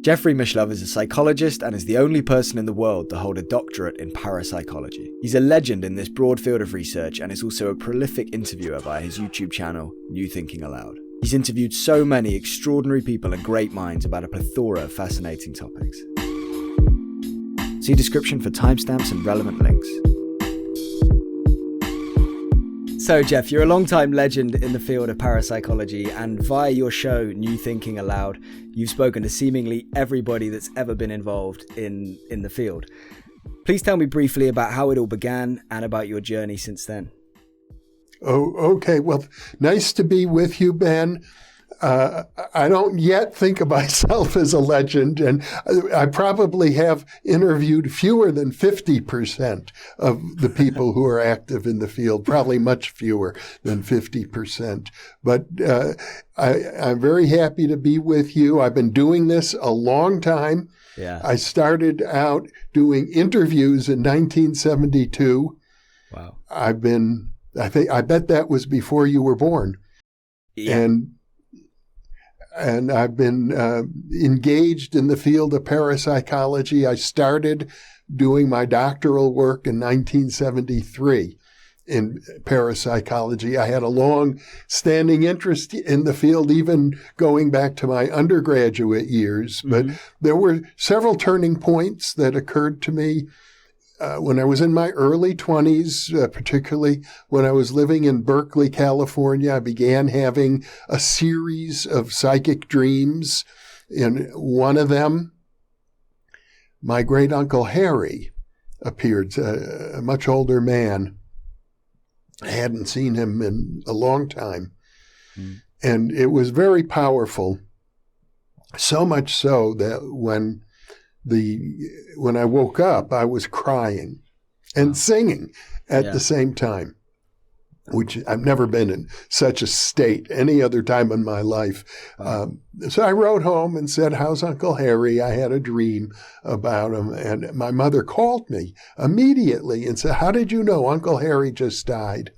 Jeffrey Mishlove is a psychologist and is the only person in the world to hold a doctorate in parapsychology. He's a legend in this broad field of research and is also a prolific interviewer via his YouTube channel, New Thinking Aloud. He's interviewed so many extraordinary people and great minds about a plethora of fascinating topics. See description for timestamps and relevant links. So, Jeff, you're a long-time legend in the field of parapsychology, and via your show, New Thinking Aloud, you've spoken to seemingly everybody that's ever been involved in the field. Please tell me briefly about how it all began and about your journey since then. Oh, okay. Well, nice to be with you, Ben. I don't yet think of myself as a legend, and I probably have interviewed fewer than 50% of the people who are active in the field, probably much fewer than 50%. But I'm very happy to be with you. I've been doing this a long time. Yeah. I started out doing interviews in 1972. Wow. I bet that was before you were born. Yeah. And I've been engaged in the field of parapsychology. I started doing my doctoral work in 1973 in parapsychology. I had a long-standing interest in the field, even going back to my undergraduate years. But there were several turning points that occurred to me when I was in my early 20s, particularly when I was living in Berkeley, California. I began having a series of psychic dreams. In one of them, my great-uncle Harry appeared, a much older man. I hadn't seen him in a long time. And it was very powerful, so much so that when I woke up, I was crying and singing at the same time, which I've never been in such a state any other time in my life. So I wrote home and said, "How's Uncle Harry? I had a dream about him." And my mother called me immediately and said, "How did you know? Uncle Harry just died."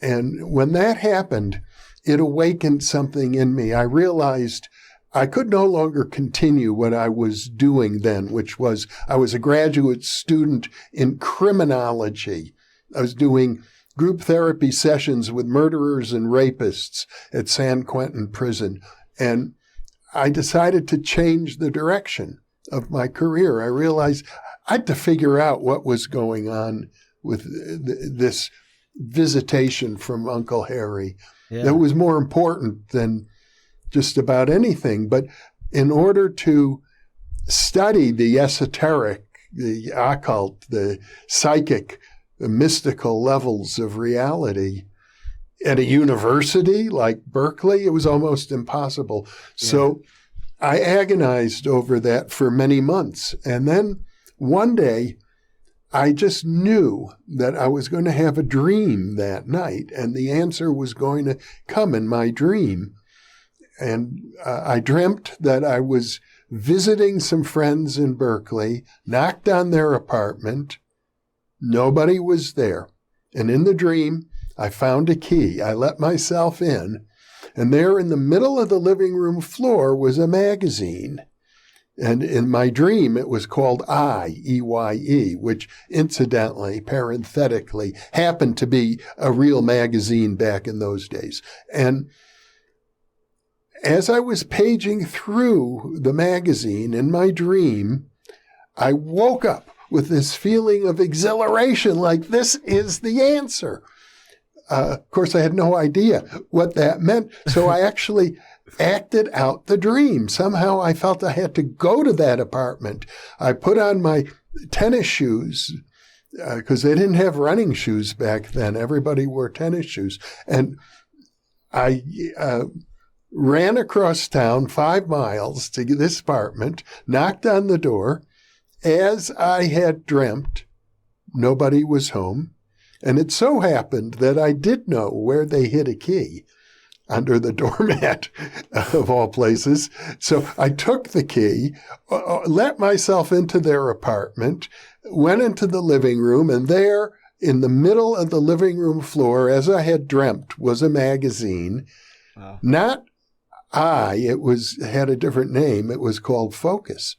And when that happened, it awakened something in me. I realized I could no longer continue what I was doing then, which was I was a graduate student in criminology. I was doing group therapy sessions with murderers and rapists at San Quentin Prison. And I decided to change the direction of my career. I realized I had to figure out what was going on with this visitation from Uncle Harry. That was more important than just about anything. But in order to study the esoteric, the occult, the psychic, the mystical levels of reality at a university like Berkeley, it was almost impossible. So I agonized over that for many months. And then one day, I just knew that I was going to have a dream that night, and the answer was going to come in my dream. And I dreamt that I was visiting some friends in Berkeley, knocked on their apartment. Nobody was there. And in the dream, I found a key. I let myself in. And there in the middle of the living room floor was a magazine. And in my dream, it was called EYE, which incidentally, parenthetically, happened to be a real magazine back in those days. And as I was paging through the magazine in my dream, I woke up with this feeling of exhilaration, like this is the answer. Of course, I had no idea what that meant, so I actually acted out the dream. Somehow I felt I had to go to that apartment. I put on my tennis shoes, because they didn't have running shoes back then. Everybody wore tennis shoes. And I ran across town 5 miles to this apartment, knocked on the door. As I had dreamt, nobody was home. And it so happened that I did know where they hid a key, under the doormat of all places. So I took the key, let myself into their apartment, went into the living room, and there in the middle of the living room floor, as I had dreamt, was a magazine. Wow. Not It had a different name. It was called Focus.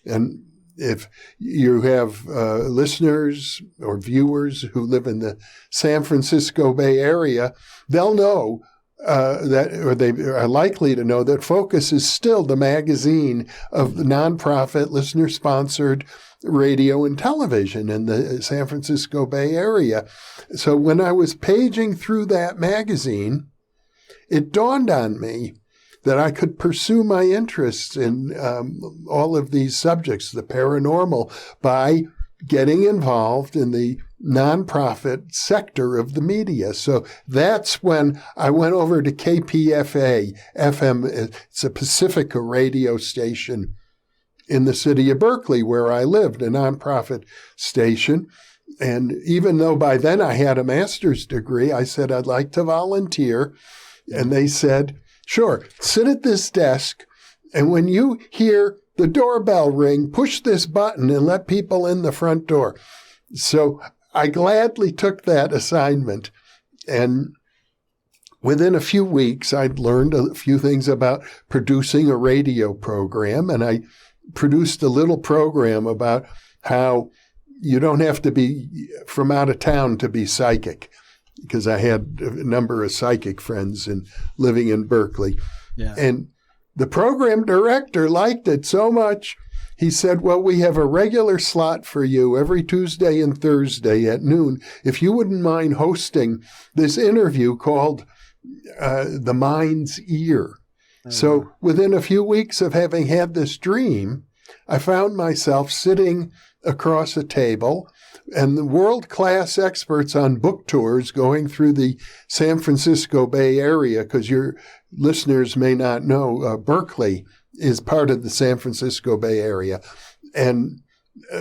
And if you have listeners or viewers who live in the San Francisco Bay Area, they'll know they are likely to know that Focus is still the magazine of the nonprofit, listener-sponsored radio and television in the San Francisco Bay Area. So when I was paging through that magazine, it dawned on me that I could pursue my interests in all of these subjects, the paranormal, by getting involved in the nonprofit sector of the media. So that's when I went over to KPFA FM. It's a Pacifica radio station in the city of Berkeley, where I lived, a nonprofit station. And even though by then I had a master's degree, I said I'd like to volunteer. And they said, sure, sit at this desk, and when you hear the doorbell ring, push this button and let people in the front door. So I gladly took that assignment. And within a few weeks, I'd learned a few things about producing a radio program, and I produced a little program about how you don't have to be from out of town to be psychic, because I had a number of psychic friends living in Berkeley. Yeah. And the program director liked it so much, he said, well, we have a regular slot for you every Tuesday and Thursday at noon. If you wouldn't mind hosting this interview called The Mind's Ear. So within a few weeks of having had this dream, I found myself sitting across a table, and the world-class experts on book tours going through the San Francisco Bay Area, because your listeners may not know, Berkeley is part of the San Francisco Bay Area. And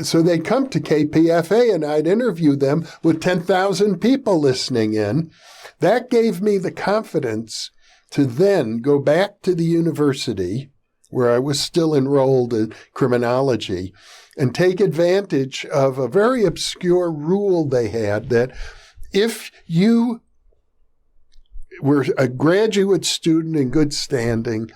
so they'd come to KPFA, and I'd interview them with 10,000 people listening in. That gave me the confidence to then go back to the university, where I was still enrolled in criminology, and take advantage of a very obscure rule they had that if you were a graduate student in good standing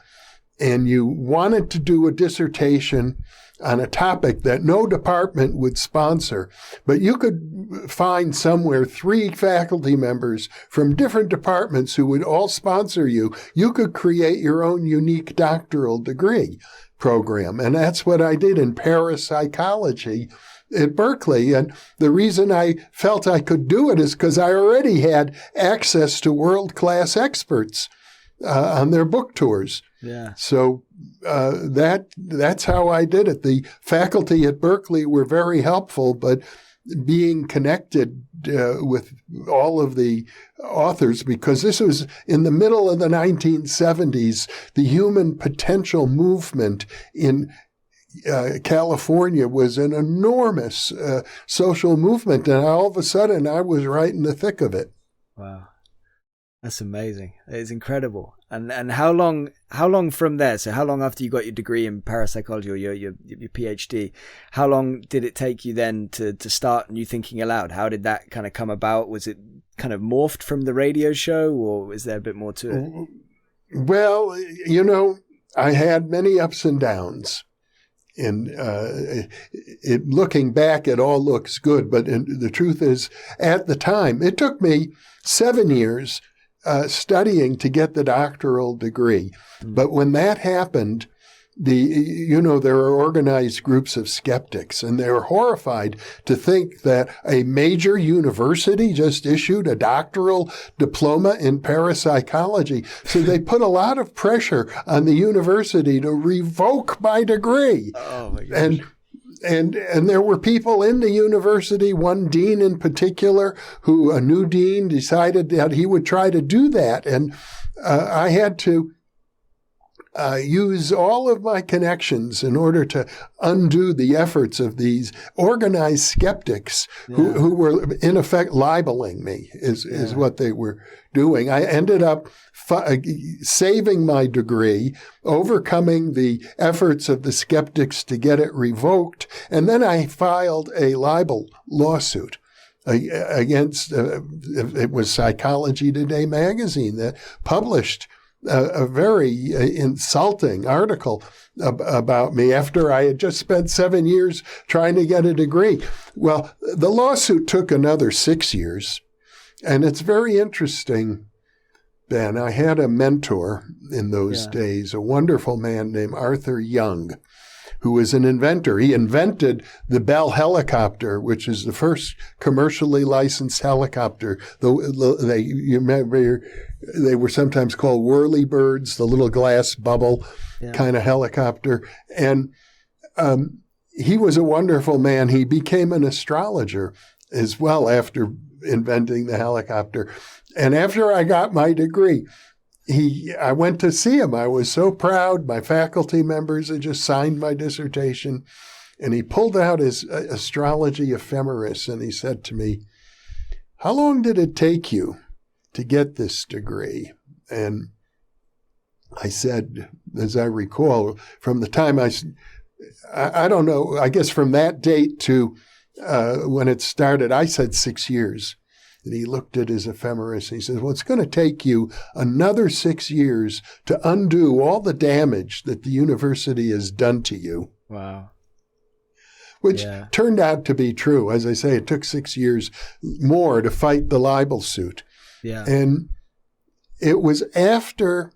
and you wanted to do a dissertation on a topic that no department would sponsor, but you could find somewhere 3 faculty members from different departments who would all sponsor you, you could create your own unique doctoral degree program. And that's what I did in parapsychology at Berkeley. And the reason I felt I could do it is because I already had access to world-class experts on their book tours. Yeah. So that's how I did it. The faculty at Berkeley were very helpful, but being connected with all of the authors, because this was in the middle of the 1970s, the human potential movement in California was an enormous social movement, and all of a sudden I was right in the thick of it. Wow. That's amazing. It's incredible. And how long from there? So how long after you got your degree in parapsychology or your PhD, how long did it take you then to start New Thinking Aloud? How did that kind of come about? Was it kind of morphed from the radio show, or is there a bit more to it? Well, I had many ups and downs. And looking back, it all looks good. But the truth is, at the time, it took me 7 years studying to get the doctoral degree. But when that happened, there are organized groups of skeptics, and they were horrified to think that a major university just issued a doctoral diploma in parapsychology. So they put a lot of pressure on the university to revoke my degree. Oh my gosh. And there were people in the university, one dean in particular, a new dean decided that he would try to do that. And I had to use all of my connections in order to undo the efforts of these organized skeptics who were in effect libeling me is what they were doing. I ended up saving my degree, overcoming the efforts of the skeptics to get it revoked, and then I filed a libel lawsuit against, it was Psychology Today magazine that published a very insulting article about me after I had just spent 7 years trying to get a degree. Well, the lawsuit took another 6 years, and it's very interesting, Ben. I had a mentor in those days, a wonderful man named Arthur Young, who was an inventor. He invented the Bell helicopter, which is the first commercially licensed helicopter. You remember, they were sometimes called whirlybirds, the little glass bubble kind of helicopter. And he was a wonderful man. He became an astrologer as well after inventing the helicopter. And after I got my degree, I went to see him. I was so proud. My faculty members had just signed my dissertation. And he pulled out his astrology ephemeris and he said to me, "How long did it take you to get this degree?" And I said, as I recall, from the time I don't know, I guess from that date to when it started, I said 6 years. And he looked at his ephemeris and he says, "Well, it's going to take you another 6 years to undo all the damage that the university has done to you." Wow. Which turned out to be true. As I say, it took 6 years more to fight the libel suit. Yeah. And it was after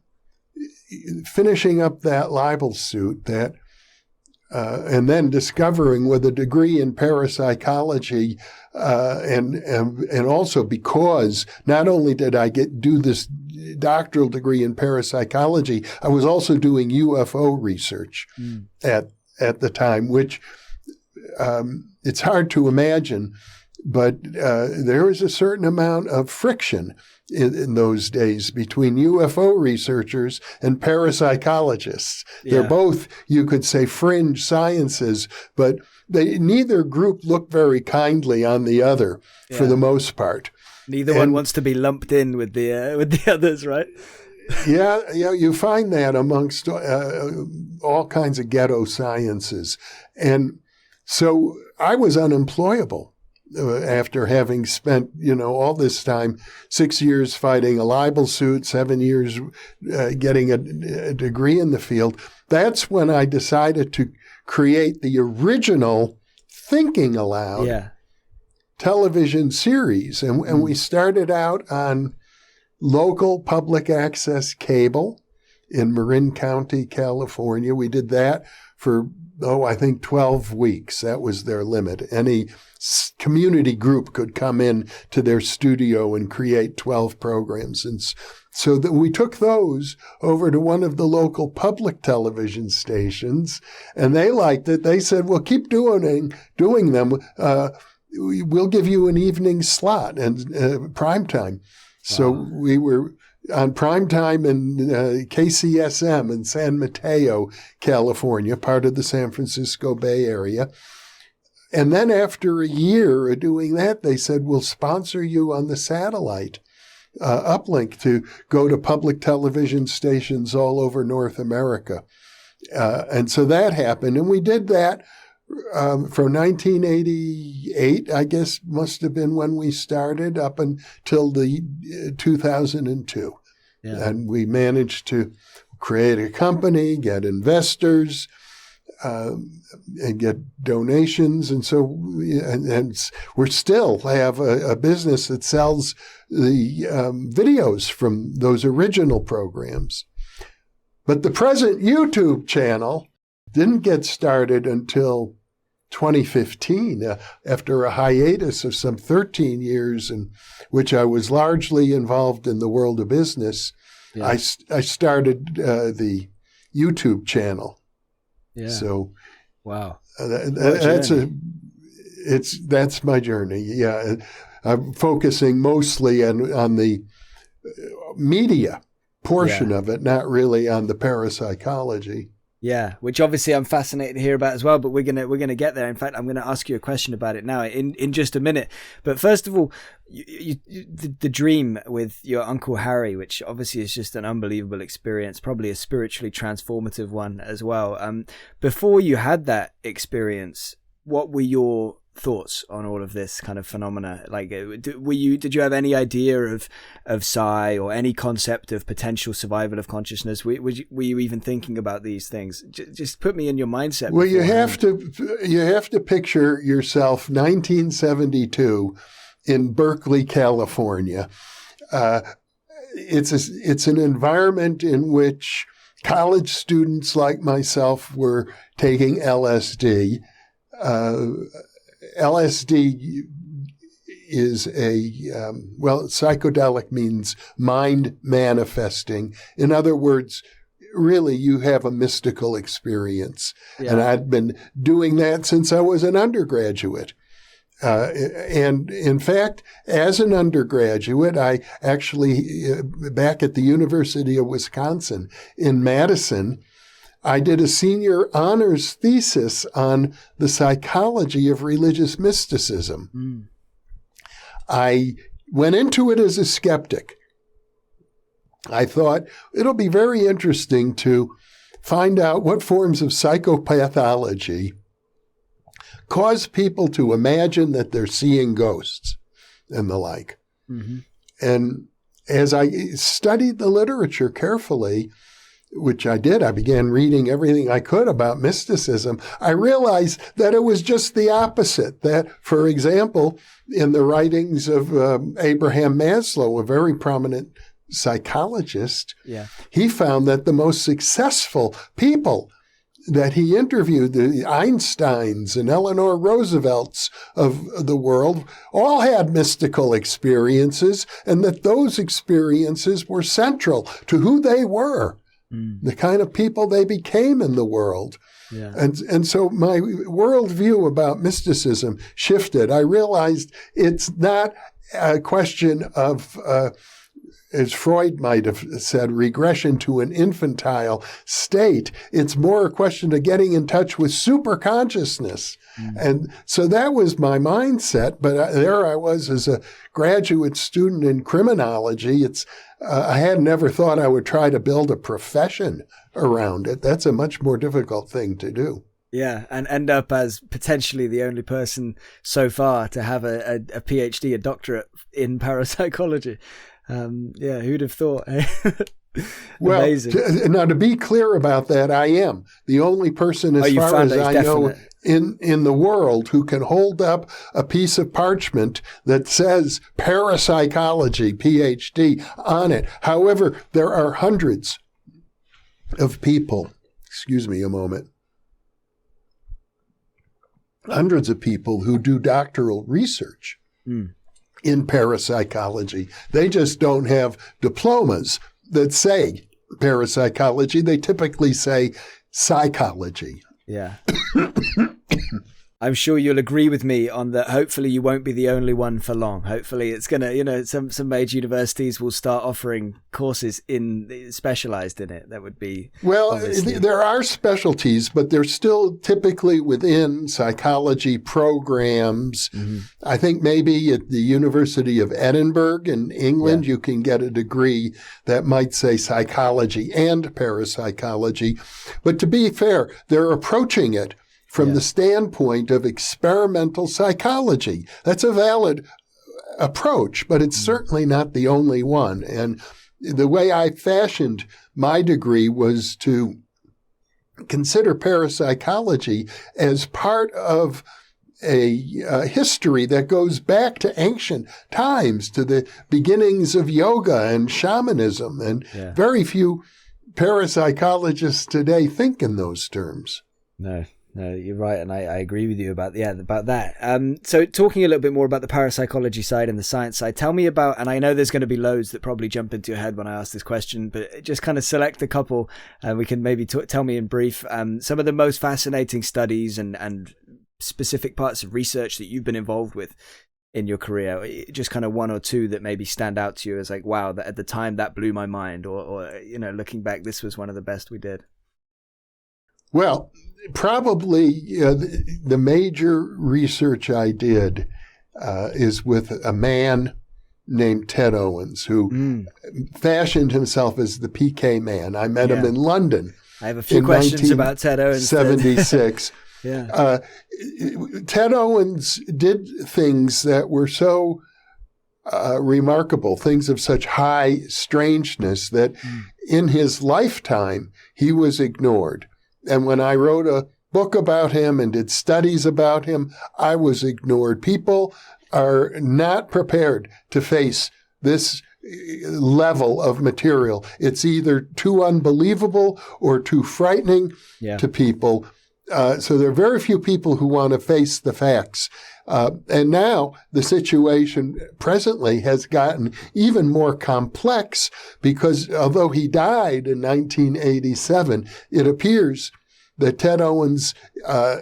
finishing up that libel suit that and then discovering with a degree in parapsychology, and also because not only did I do this doctoral degree in parapsychology, I was also doing UFO research at the time, which it's hard to imagine, but there was a certain amount of friction in those days between UFO researchers and parapsychologists. They're both, you could say, fringe sciences, but neither group looked very kindly on the other for the most part. Neither one wants to be lumped in with the others, right? You find that amongst all kinds of ghetto sciences. And so I was unemployable. After having spent, all this time, 6 years fighting a libel suit, 7 years getting a degree in the field, that's when I decided to create the original Thinking Aloud television series. And we started out on local public access cable in Marin County, California. We did that for, I think 12 weeks. That was their limit. Any community group could come in to their studio and create 12 programs. And so that we took those over to one of the local public television stations, and they liked it. They said, "Well, keep doing them. We'll give you an evening slot and prime time." So we were on prime time in KCSM in San Mateo, California, part of the San Francisco Bay Area. And then after a year of doing that, they said, "We'll sponsor you on the satellite uplink to go to public television stations all over North America." And so that happened. And we did that from 1988, I guess must have been when we started, up until the 2002. And we managed to create a company, get investors, and get donations. And so and we still have a business that sells the videos from those original programs. But the present YouTube channel didn't get started until 2015, after a hiatus of some 13 years in which I was largely involved in the world of business. I started the YouTube channel. So, wow, that's my journey. I'm focusing mostly on the media portion of it, not really on the parapsychology. Yeah, which obviously I'm fascinated to hear about as well, but we're gonna get there. In fact, I'm gonna ask you a question about it now in just a minute. But first of all, the dream with your Uncle Harry, which obviously is just an unbelievable experience, probably a spiritually transformative one as well. Before you had that experience, what were your thoughts on all of this kind of phenomena? Like, did you have any idea of psi or any concept of potential survival of consciousness? Were you even thinking about these things? Just put me in your mindset. Well, you have to picture yourself 1972 in Berkeley, California. It's an environment in which college students like myself were taking LSD. LSD is psychedelic means mind manifesting. In other words, really, you have a mystical experience. Yeah. And I'd been doing that since I was an undergraduate. And in fact, as an undergraduate, I actually, back at the University of Wisconsin in Madison, I did a senior honors thesis on the psychology of religious mysticism. Mm. I went into it as a skeptic. I thought it'll be very interesting to find out what forms of psychopathology cause people to imagine that they're seeing ghosts and the like. Mm-hmm. And as I studied the literature carefully, which I did, I began reading everything I could about mysticism. I realized that it was just the opposite. That, for example, in the writings of Abraham Maslow, a very prominent psychologist, he found that the most successful people that he interviewed, the Einsteins and Eleanor Roosevelts of the world, all had mystical experiences, and that those experiences were central to who they were, the kind of people they became in the world. Yeah. And so my worldview about mysticism shifted. I realized it's not a question of as Freud might have said, regression to an infantile state. It's more a question of getting in touch with superconsciousness. Mm. And so that was my mindset. But there I was as a graduate student in criminology. I had never thought I would try to build a profession around it. That's a much more difficult thing to do. Yeah, and end up as potentially the only person so far to have a PhD, a doctorate in parapsychology. Who'd have thought? Amazing. Now, to be clear about that, I am the only person, as far as I know, in the world who can hold up a piece of parchment that says parapsychology, PhD, on it. However, there are hundreds of people. Excuse me a moment. Hundreds of people who do doctoral research. In parapsychology. They just don't have diplomas that say parapsychology. They typically say psychology. Yeah. I'm sure you'll agree with me on that. Hopefully you won't be the only one for long. Hopefully it's going to, some major universities will start offering courses specialized in it. That would be... Well, there are specialties, but they're still typically within psychology programs. Mm-hmm. I think maybe at the University of Edinburgh in England, you can get a degree that might say psychology and parapsychology. But to be fair, they're approaching it from the standpoint of experimental psychology. That's a valid approach, but it's certainly not the only one. And the way I fashioned my degree was to consider parapsychology as part of a history that goes back to ancient times, to the beginnings of yoga and shamanism. And very few parapsychologists today think in those terms. No, you're right, and I agree with you about that. So talking a little bit more about the parapsychology side and the science side, tell me about, and I know there's going to be loads that probably jump into your head when I ask this question, but just kind of select a couple, and we can maybe tell me in brief some of the most fascinating studies and specific parts of research that you've been involved with in your career. Just kind of one or two that maybe stand out to you as like, wow, that at the time that blew my mind, or looking back, this was one of the best we did. Well, probably the major research I did is with a man named Ted Owens, who fashioned himself as the PK man. I met him in London. I have a few questions about Ted Owens. 1976. Yeah. Ted Owens did things that were so remarkable, things of such high strangeness that in his lifetime he was ignored. And when I wrote a book about him and did studies about him, I was ignored. People are not prepared to face this level of material. It's either too unbelievable or too frightening to people. So there are very few people who want to face the facts. And now the situation presently has gotten even more complex because although he died in 1987, it appears that Ted Owens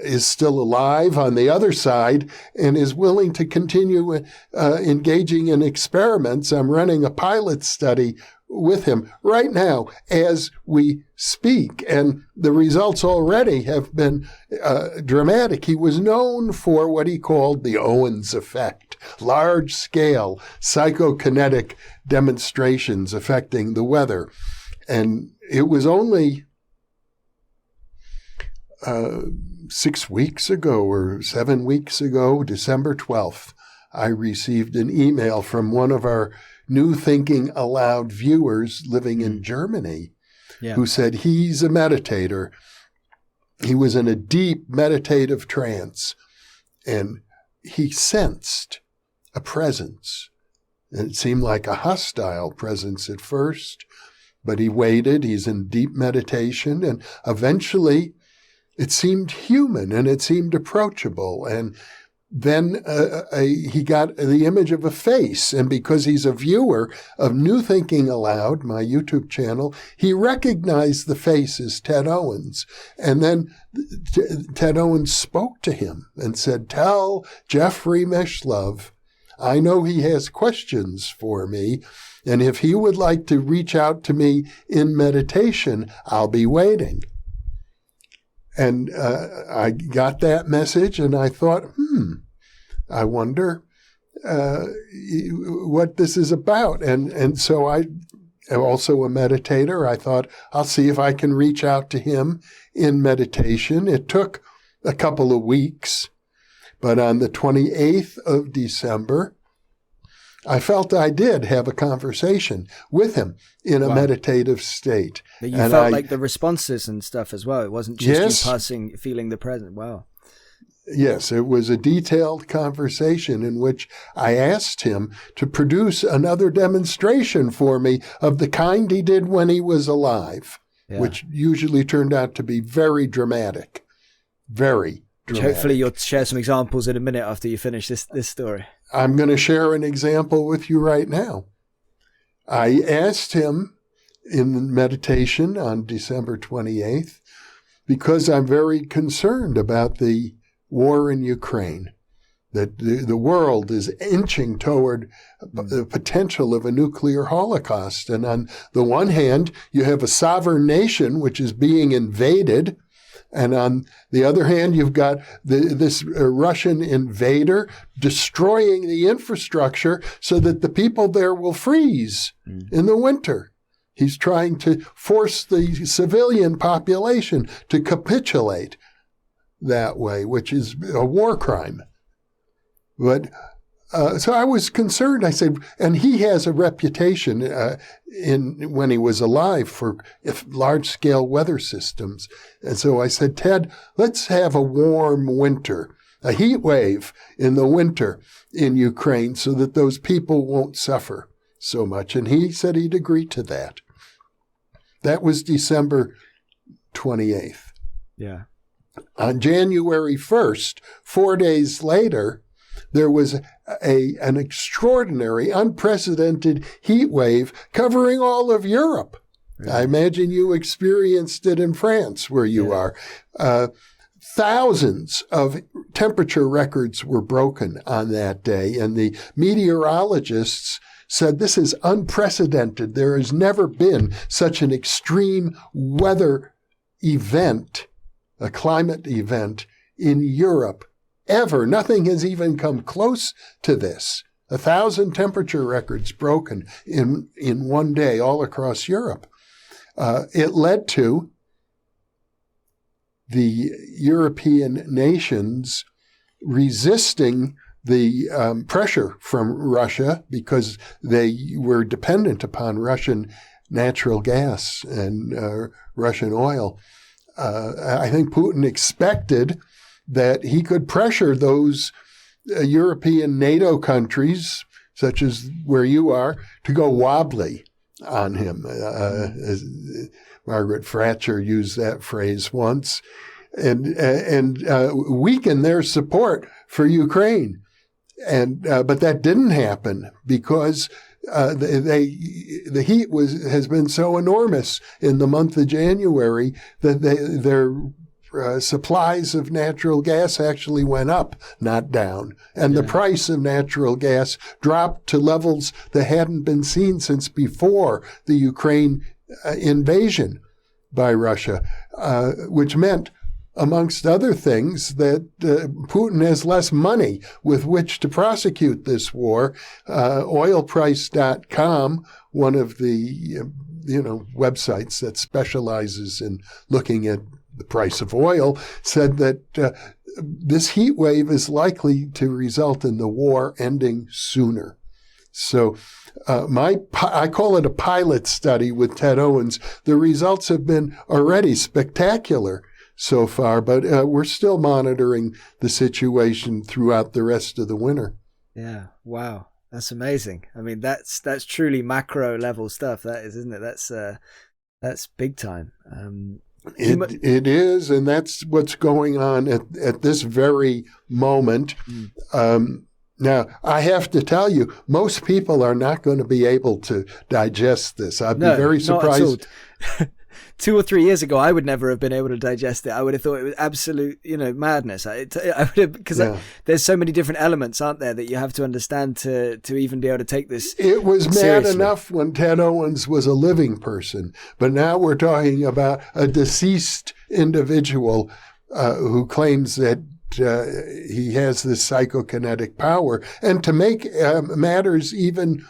is still alive on the other side and is willing to continue engaging in experiments. I'm running a pilot study with him right now as we speak, and the results already have been dramatic. He was known for what he called the Owens effect, large-scale psychokinetic demonstrations affecting the weather. And it was only 6 weeks ago or 7 weeks ago, December 12th, I received an email from one of our New Thinking Aloud viewers living in Germany who said he's a meditator. He was in a deep meditative trance and he sensed a presence. And it seemed like a hostile presence at first, but he waited. He's in deep meditation and eventually it seemed human and it seemed approachable. And then he got the image of a face. And because he's a viewer of New Thinking Aloud, my YouTube channel, he recognized the face as Ted Owens. And then Ted Owens spoke to him and said, "Tell Jeffrey Mishlove, I know he has questions for me. And if he would like to reach out to me in meditation, I'll be waiting." And I got that message and I thought, I wonder what this is about. And so I am also a meditator. I thought, I'll see if I can reach out to him in meditation. It took a couple of weeks, but on the 28th of December, I felt I did have a conversation with him in a meditative state. But you felt like the responses and stuff as well. It wasn't just you feeling the present. Wow. Yes, it was a detailed conversation in which I asked him to produce another demonstration for me of the kind he did when he was alive, which usually turned out to be very dramatic. Very dramatic. Hopefully you'll share some examples in a minute after you finish this story. I'm going to share an example with you right now. I asked him in meditation on December 28th, because I'm very concerned about the war in Ukraine, that the world is inching toward the potential of a nuclear holocaust. And on the one hand, you have a sovereign nation which is being invaded. And on the other hand, you've got this Russian invader destroying the infrastructure so that the people there will freeze in the winter. He's trying to force the civilian population to capitulate that way, which is a war crime. But so I was concerned. I said, and he has a reputation when he was alive for large-scale weather systems. And so I said, Ted, let's have a warm winter, a heat wave in the winter in Ukraine so that those people won't suffer so much. And he said he'd agree to that. That was December 28th. Yeah. On January 1st, 4 days later, there was an extraordinary, unprecedented heat wave covering all of Europe. Really? I imagine you experienced it in France, where you are. Thousands of temperature records were broken on that day, and the meteorologists said this is unprecedented. There has never been such an extreme weather event, a climate event in Europe ever. Nothing has even come close to this. 1,000 temperature records broken in one day all across Europe. It led to the European nations resisting the pressure from Russia because they were dependent upon Russian natural gas and Russian oil. I think Putin expected that he could pressure those European NATO countries, such as where you are, to go wobbly on him. As Margaret Thatcher used that phrase once, and weaken their support for Ukraine. But that didn't happen because the heat has been so enormous in the month of January that their supplies of natural gas actually went up, not down. And the price of natural gas dropped to levels that hadn't been seen since before the Ukraine invasion by Russia, which meant, amongst other things, that Putin has less money with which to prosecute this war. Oilprice.com, one of the websites that specializes in looking at the price of oil, said that this heat wave is likely to result in the war ending sooner. So I call it a pilot study with Ted Owens. The results have been already spectacular so far, but we're still monitoring the situation throughout the rest of the winter. Yeah, wow, that's amazing. I mean, that's truly macro level stuff. That is, isn't it? That's big time. It is, and that's what's going on at this very moment. Now, I have to tell you, most people are not going to be able to digest this. I'd be very surprised. 2 or 3 years ago, I would never have been able to digest it. I would have thought it was absolute, madness. I would have, because there's so many different elements, aren't there, that you have to understand to even be able to take this. It was seriously. Mad enough when Ted Owens was a living person, but now we're talking about a deceased individual who claims that he has this psychokinetic power. And to make matters even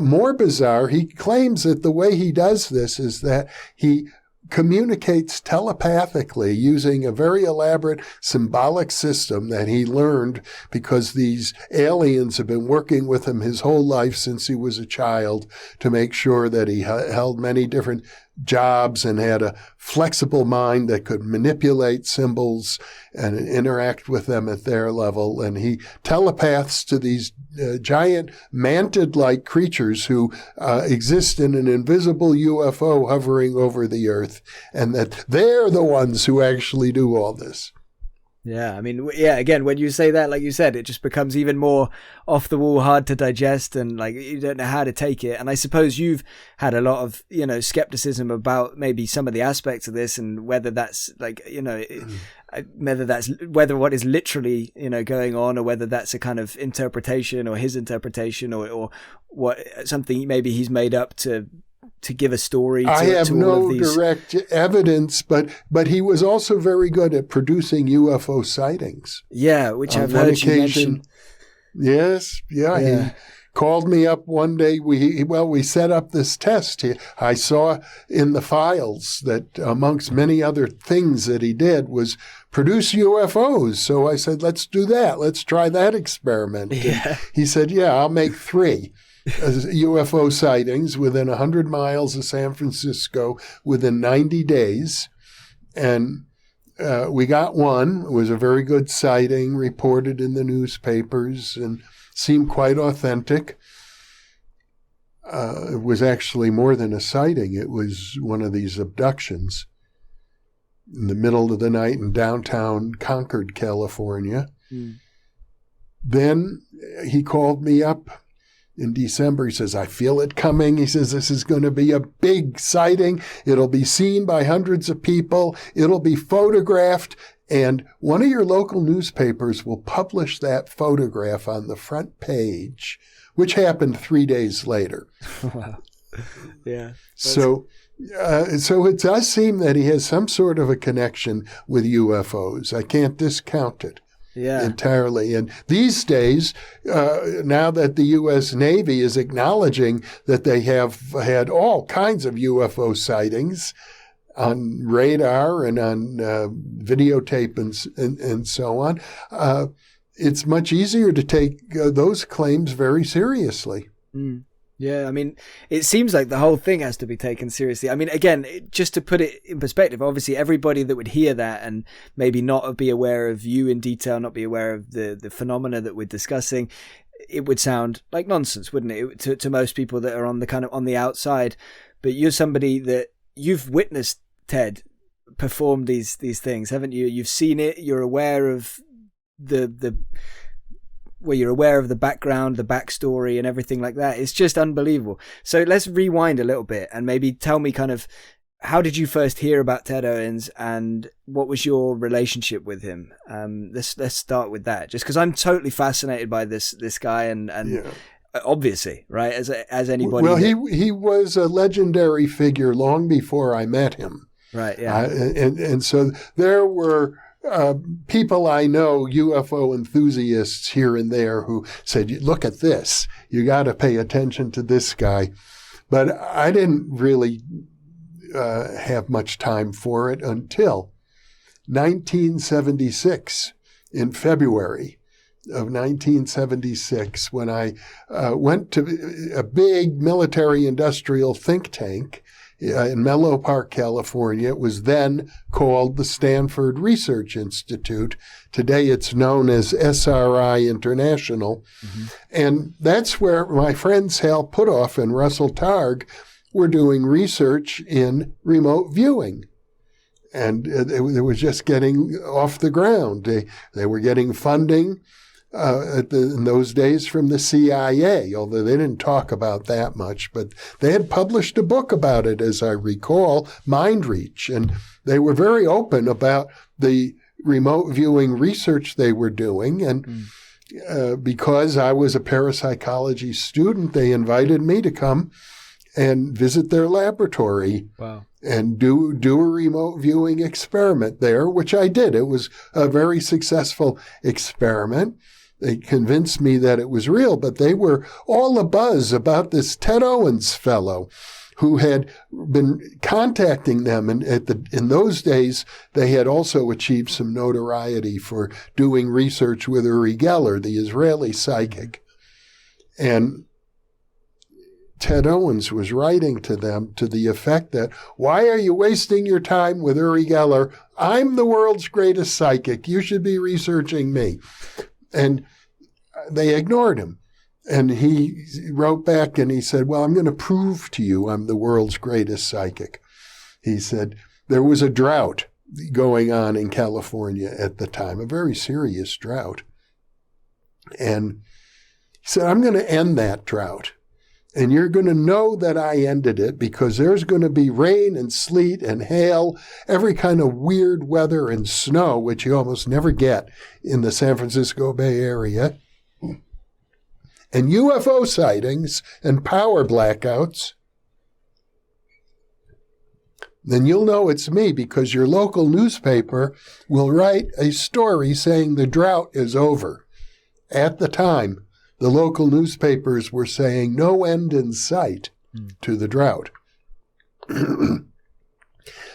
more bizarre, he claims that the way he does this is that he communicates telepathically using a very elaborate symbolic system that he learned because these aliens have been working with him his whole life since he was a child to make sure that he held many different jobs and had a flexible mind that could manipulate symbols and interact with them at their level. And he telepaths to these giant mantid-like creatures who exist in an invisible UFO hovering over the earth, and that they're the ones who actually do all this. Yeah, I mean, again, when you say that, like you said, it just becomes even more off the wall, hard to digest, and like you don't know how to take it. And I suppose you've had a lot of, skepticism about maybe some of the aspects of this and whether that's like, whether what is literally, going on, or whether that's a kind of interpretation or his interpretation or what something maybe he's made up to give a story. I have no direct evidence, but he was also very good at producing UFO sightings. Yeah, which I've heard you mention. Yes, yeah. He called me up one day. We set up this test. I saw in the files that amongst many other things that he did was produce UFOs. So I said, let's do that. Let's try that experiment. Yeah. He said, I'll make 3. UFO sightings within 100 miles of San Francisco within 90 days. And we got one. It was a very good sighting, reported in the newspapers, and seemed quite authentic. It was actually more than a sighting. It was one of these abductions in the middle of the night in downtown Concord, California. Then he called me up in December. He says, I feel it coming. He says, this is going to be a big sighting. It'll be seen by hundreds of people. It'll be photographed. And one of your local newspapers will publish that photograph on the front page, which happened 3 days later. Wow. Yeah. So it does seem that he has some sort of a connection with UFOs. I can't discount it. Entirely. And these days, now that the U.S. Navy is acknowledging that they have had all kinds of UFO sightings, on radar and on videotape and so on, it's much easier to take those claims very seriously. Mm. Yeah, I mean, it seems like the whole thing has to be taken seriously. I mean, again, just to put it in perspective, obviously everybody that would hear that and maybe not be aware of you in detail, not be aware of the phenomena that we're discussing, it would sound like nonsense, wouldn't it, to most people that are on the kind of on the outside. But you're somebody that you've witnessed Ted perform these things, haven't you? You've seen it. You're aware of you're aware of the background, the backstory, and everything like that. It's just unbelievable. So let's rewind a little bit and maybe tell me kind of how did you first hear about Ted Owens and what was your relationship with him? Let's start with that, just because I'm totally fascinated by this guy and yeah. Obviously, right? As anybody. Well, he was a legendary figure long before I met him. Right. Yeah. And so there were people I know, UFO enthusiasts here and there, who said, "Look at this. You got to pay attention to this guy." But I didn't really have much time for it until 1976, in February of 1976, when I went to a big military-industrial think tank in Menlo Park, California. It was then called the Stanford Research Institute. Today it's known as SRI International. Mm-hmm. And that's where my friends Hal Puthoff and Russell Targ were doing research in remote viewing. And it was just getting off the ground. They were getting funding in those days from the CIA, although they didn't talk about that much. But they had published a book about it, as I recall, Mind Reach. And they were very open about the remote viewing research they were doing. And because I was a parapsychology student, they invited me to come and visit their laboratory. Wow. And do a remote viewing experiment there, which I did. It was a very successful experiment. They convinced me that it was real, but they were all abuzz about this Ted Owens fellow who had been contacting them. And in those days, they had also achieved some notoriety for doing research with Uri Geller, the Israeli psychic. And Ted Owens was writing to them to the effect that, "Why are you wasting your time with Uri Geller? I'm the world's greatest psychic. You should be researching me." And they ignored him. And he wrote back and he said, "Well, I'm going to prove to you I'm the world's greatest psychic." He said, there was a drought going on in California at the time, a very serious drought. And he said, "I'm going to end that drought. And you're going to know that I ended it because there's going to be rain and sleet and hail, every kind of weird weather and snow, which you almost never get in the San Francisco Bay Area, and UFO sightings and power blackouts. Then you'll know it's me because your local newspaper will write a story saying the drought is over." At the time, the local newspapers were saying no end in sight to the drought.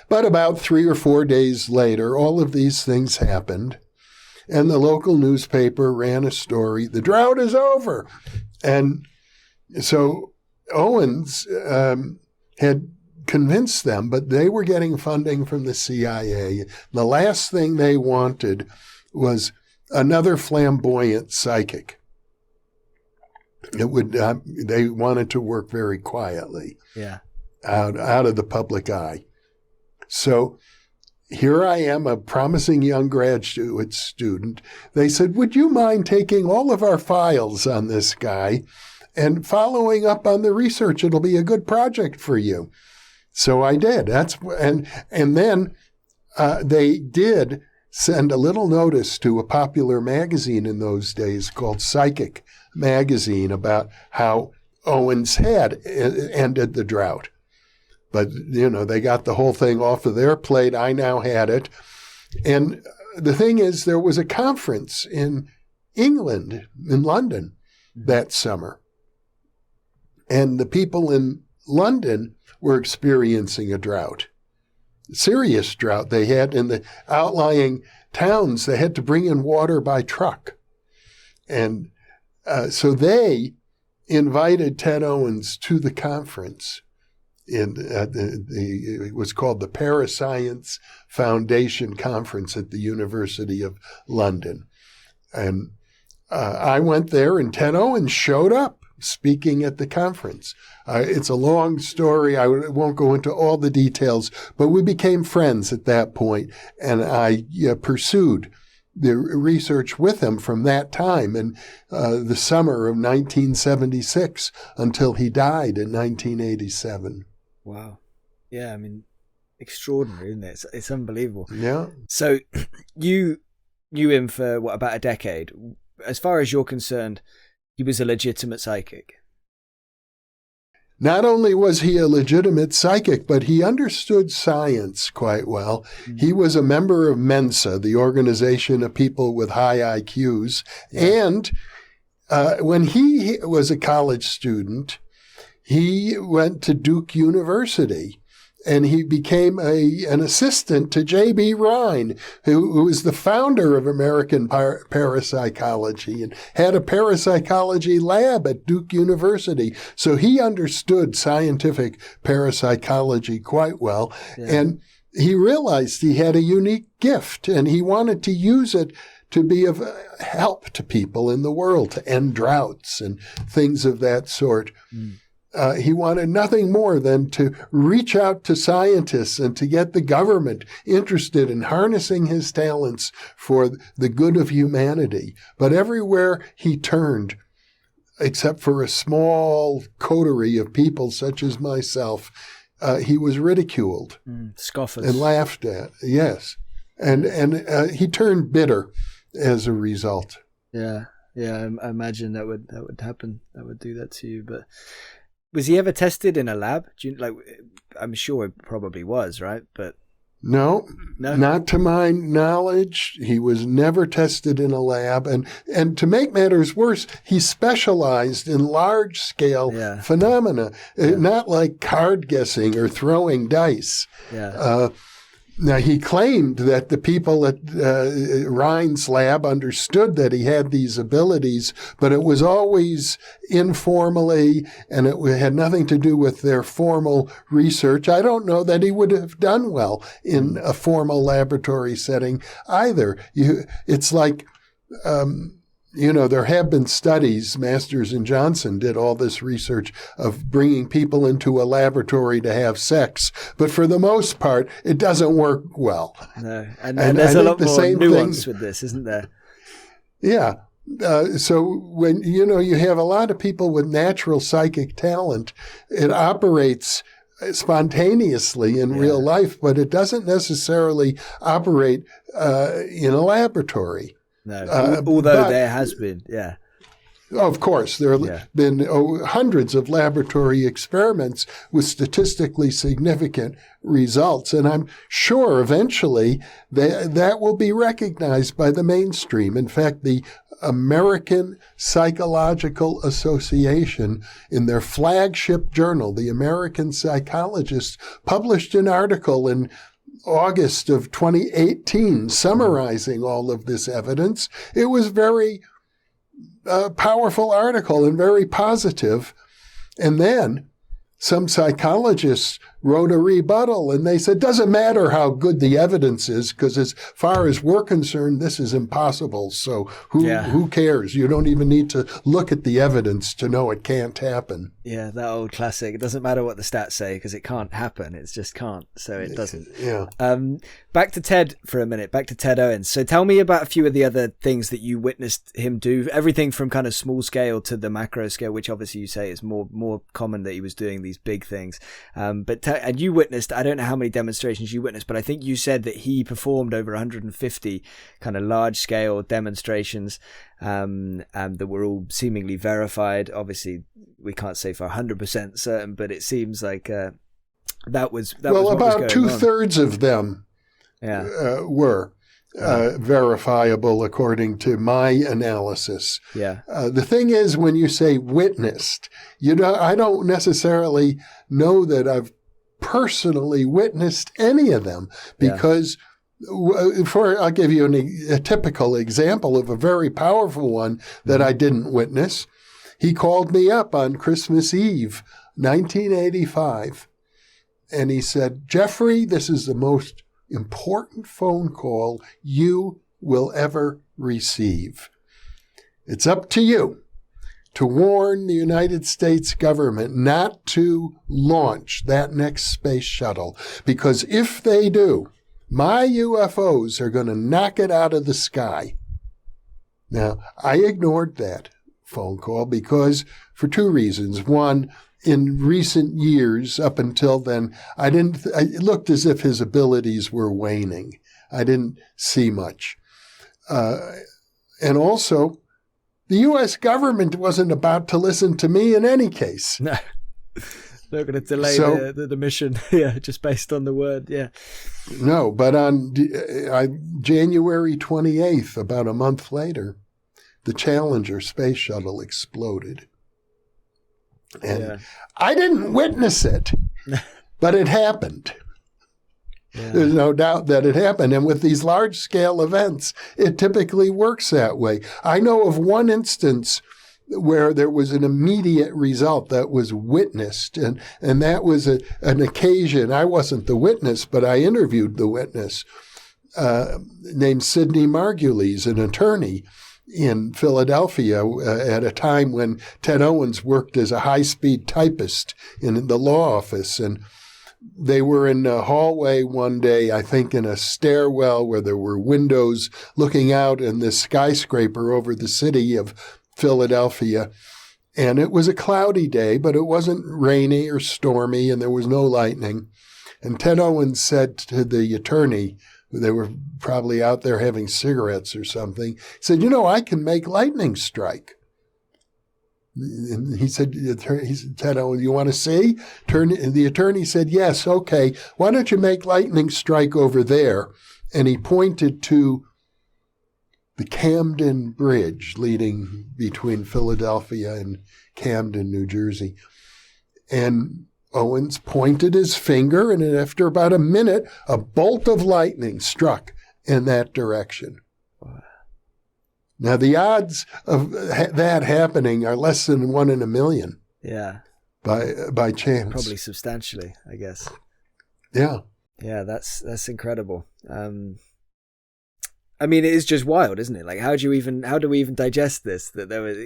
But about 3 or 4 days later, all of these things happened, and the local newspaper ran a story, "The drought is over." And so Owens had convinced them, but they were getting funding from the CIA. The last thing they wanted was another flamboyant psychic. They wanted to work very quietly, out of the public eye. So here I am, a promising young graduate student. They said, "Would you mind taking all of our files on this guy and following up on the research? It'll be a good project for you." So I did. And then they did send a little notice to a popular magazine in those days called Psychic Magazine about how Owens had ended the drought. But, they got the whole thing off of their plate. I now had it. And the thing is, there was a conference in England, in London, that summer. And the people in London were experiencing a drought. serious drought. They had in the outlying towns, they had to bring in water by truck. And so they invited Ted Owens to the conference. It was called the Parascience Foundation Conference at the University of London. And I went there, and Ted Owens showed up speaking at the conference. It's a long story. I won't go into all the details, but we became friends at that point, and I pursued the research with him from that time in the summer of 1976 until he died in 1987. Wow. Yeah, I mean, extraordinary, isn't it? It's unbelievable. Yeah. So you knew him for, what, about a decade? As far as you're concerned, he was a legitimate psychic. Not only was he a legitimate psychic, but he understood science quite well. Mm-hmm. He was a member of Mensa, the organization of people with high IQs. Yeah. And when he was a college student, he went to Duke University, and he became an assistant to J.B. Rhine, who was the founder of American parapsychology and had a parapsychology lab at Duke University. So he understood scientific parapsychology quite well. Yeah. And he realized he had a unique gift, and he wanted to use it to be of help to people in the world, to end droughts and things of that sort. Mm. He wanted nothing more than to reach out to scientists and to get the government interested in harnessing his talents for the good of humanity. But everywhere he turned, except for a small coterie of people such as myself, he was ridiculed. Scoffers. And laughed at, yes. And he turned bitter as a result. Yeah, I imagine that would happen. That would do that to you, but... Was he ever tested in a lab? I'm sure it probably was, right? But no, not to my knowledge. He was never tested in a lab. And to make matters worse, he specialized in large-scale phenomena, not like card guessing or throwing dice. Yeah. Now, he claimed that the people at Rhine's lab understood that he had these abilities, but it was always informally, and it had nothing to do with their formal research. I don't know that he would have done well in a formal laboratory setting either. It's like... there have been studies, Masters and Johnson did all this research of bringing people into a laboratory to have sex, but for the most part, it doesn't work well. No, and there's a lot more nuance with this, isn't there? Yeah. So when, you have a lot of people with natural psychic talent, it operates spontaneously in real life, but it doesn't necessarily operate in a laboratory. No, although there has been, Of course, there have been hundreds of laboratory experiments with statistically significant results, and I'm sure eventually that will be recognized by the mainstream. In fact, the American Psychological Association, in their flagship journal, the American Psychologist, published an article in August of 2018, summarizing all of this evidence. It was very powerful article and very positive. And then some psychologists wrote a rebuttal, and they said, doesn't matter how good the evidence is, because as far as we're concerned, this is impossible. So who cares? You don't even need to look at the evidence to know it can't happen. Yeah, that old classic. It doesn't matter what the stats say, because it can't happen. It just can't. So it doesn't. Yeah. Back to Ted for a minute. Back to Ted Owens. So tell me about a few of the other things that you witnessed him do. Everything from kind of small scale to the macro scale, which obviously you say is more common that he was doing these big things. And you witnessed, I don't know how many demonstrations you witnessed, but I think you said that he performed over 150 kind of large scale demonstrations that were all seemingly verified. Obviously, we can't say for 100% certain, but it seems like that was about 2/3 of them were verifiable according to my analysis. Yeah. The thing is, when you say witnessed, I don't necessarily know that I've personally witnessed any of them because I'll give you a typical example of a very powerful one that I didn't witness. He called me up on Christmas Eve, 1985, and he said, "Jeffrey, this is the most important phone call you will ever receive. It's up to you to warn the United States government not to launch that next space shuttle, because if they do, my UFOs are going to knock it out of the sky." Now, I ignored that phone call because for two reasons. One, in recent years, up until then, it looked as if his abilities were waning. I didn't see much. And also, the U.S. government wasn't about to listen to me in any case. No. They're going to delay the mission, just based on the word, No, but on January 28th, about a month later, the Challenger space shuttle exploded. And I didn't witness it, but it happened. Yeah. There's no doubt that it happened. And with these large-scale events, it typically works that way. I know of one instance where there was an immediate result that was witnessed, and that was an occasion. I wasn't the witness, but I interviewed the witness, named Sidney Margulies, an attorney in Philadelphia at a time when Ted Owens worked as a high-speed typist in the law office. And they were in a hallway one day, I think in a stairwell where there were windows looking out in this skyscraper over the city of Philadelphia. And it was a cloudy day, but it wasn't rainy or stormy, and there was no lightning. And Ted Owens said to the attorney, they were probably out there having cigarettes or something, he said, "I can make lightning strike." And he said, Ted Owens, "You want to see?" The attorney said, "Yes, okay. Why don't you make lightning strike over there?" And he pointed to the Camden Bridge leading between Philadelphia and Camden, New Jersey. And Owens pointed his finger, and after about a minute, a bolt of lightning struck in that direction. Now, the odds of that happening are less than 1 in a million. Yeah. By chance. Probably substantially, I guess. Yeah. Yeah, that's incredible. I mean, it is just wild, isn't it? Like, how do we even digest this? That there was,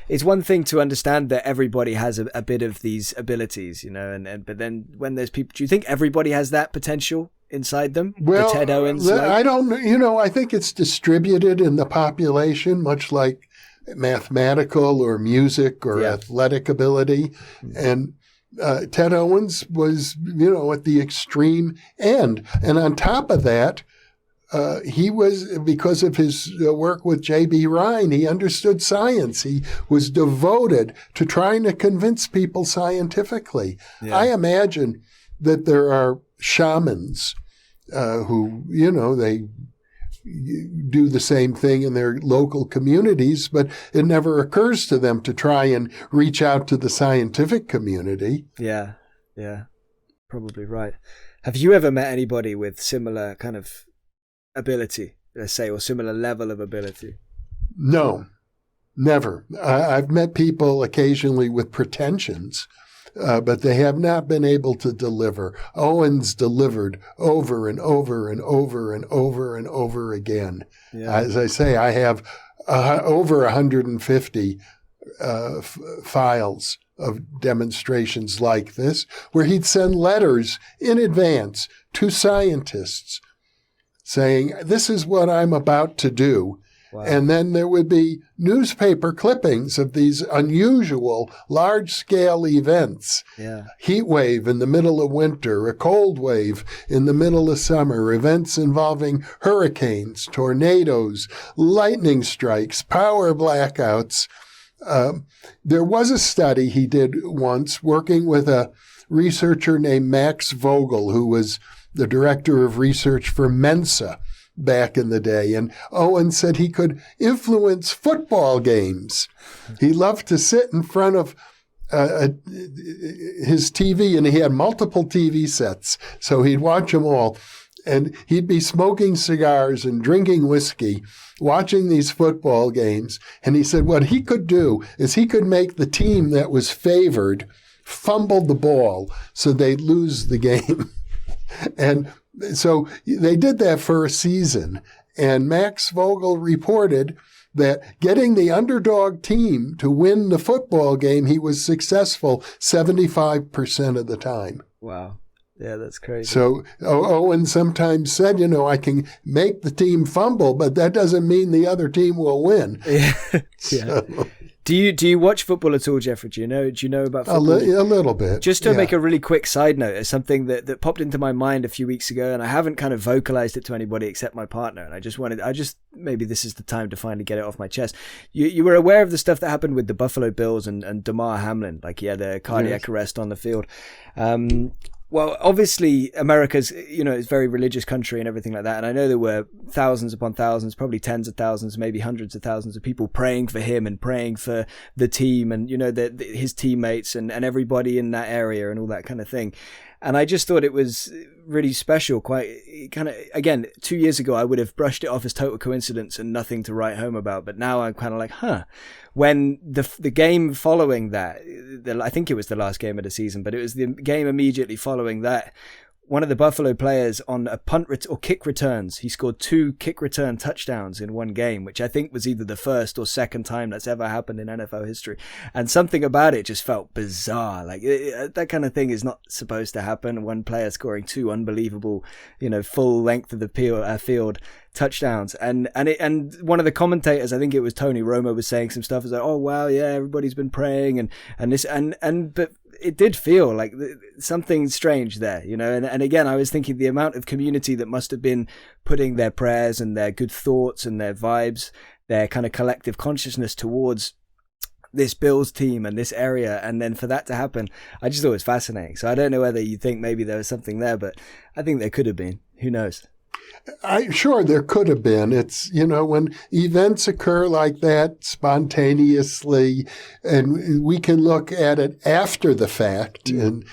it's one thing to understand that everybody has a bit of these abilities, but then when there's people, do you think everybody has that potential inside them? Well, the Ted Owens, I don't know. I think it's distributed in the population, much like mathematical or music or athletic ability. And Ted Owens was, at the extreme end. And on top of that, he was, because of his work with J.B. Rhine, he understood science. He was devoted to trying to convince people scientifically. Yeah. I imagine that there are shamans who, they do the same thing in their local communities, but it never occurs to them to try and reach out to the scientific community. Yeah, probably right. Have you ever met anybody with similar kind of ability, let's say, or similar level of ability? No, never. I've met people occasionally with pretensions, but they have not been able to deliver. Owens delivered over and over and over and over and over again. Yeah. As I say, I have over 150 files of demonstrations like this, where he'd send letters in advance to scientists saying, "This is what I'm about to do." Wow. And then there would be newspaper clippings of these unusual large-scale events. Yeah. Heat wave in the middle of winter, a cold wave in the middle of summer, events involving hurricanes, tornadoes, lightning strikes, power blackouts. There was a study he did once working with a researcher named Max Vogel, who was the director of research for Mensa back in the day. And Owen said he could influence football games. He loved to sit in front of his TV, and he had multiple TV sets, so he'd watch them all. And he'd be smoking cigars and drinking whiskey, watching these football games. And he said what he could do is he could make the team that was favored fumble the ball so they'd lose the game. And so they did that for a season. And Max Vogel reported that getting the underdog team to win the football game, he was successful 75% of the time. Wow. Yeah, that's crazy. So Owens sometimes said, I can make the team fumble, but that doesn't mean the other team will win. Yeah. So, Do you watch football at all, Jeffrey? Do you know about football? A little bit. Just to make a really quick side note, it's something that popped into my mind a few weeks ago, and I haven't kind of vocalized it to anybody except my partner. And maybe this is the time to finally get it off my chest. You were aware of the stuff that happened with the Buffalo Bills and Damar Hamlin, like he had a cardiac arrest on the field. Well, obviously, America's, it's a very religious country and everything like that. And I know there were thousands upon thousands, probably tens of thousands, maybe hundreds of thousands of people praying for him and praying for the team and, his teammates and everybody in that area and all that kind of thing. And I just thought it was really special, quite kind of, again, 2 years ago, I would have brushed it off as total coincidence and nothing to write home about. But now I'm kind of like, when the game following that, I think it was the last game of the season, but it was the game immediately following that. One of the Buffalo players on a kick returns, he scored 2 kick return touchdowns in one game, which I think was either the first or second time that's ever happened in NFL history. And something about it just felt bizarre. Like that kind of thing is not supposed to happen. One player scoring 2 unbelievable, full length of the field touchdowns. And one of the commentators, I think it was Tony Romo, was saying some stuff. It was like, oh wow, yeah, everybody's been praying but it did feel like something strange there, and again, I was thinking the amount of community that must have been putting their prayers and their good thoughts and their vibes, their kind of collective consciousness towards this Bills team and this area, and then for that to happen, I just thought it was fascinating. So I don't know whether you think maybe there was something there, but I think there could have been. Who knows? Sure, there could have been. It's, when events occur like that spontaneously, and we can look at it after the fact. And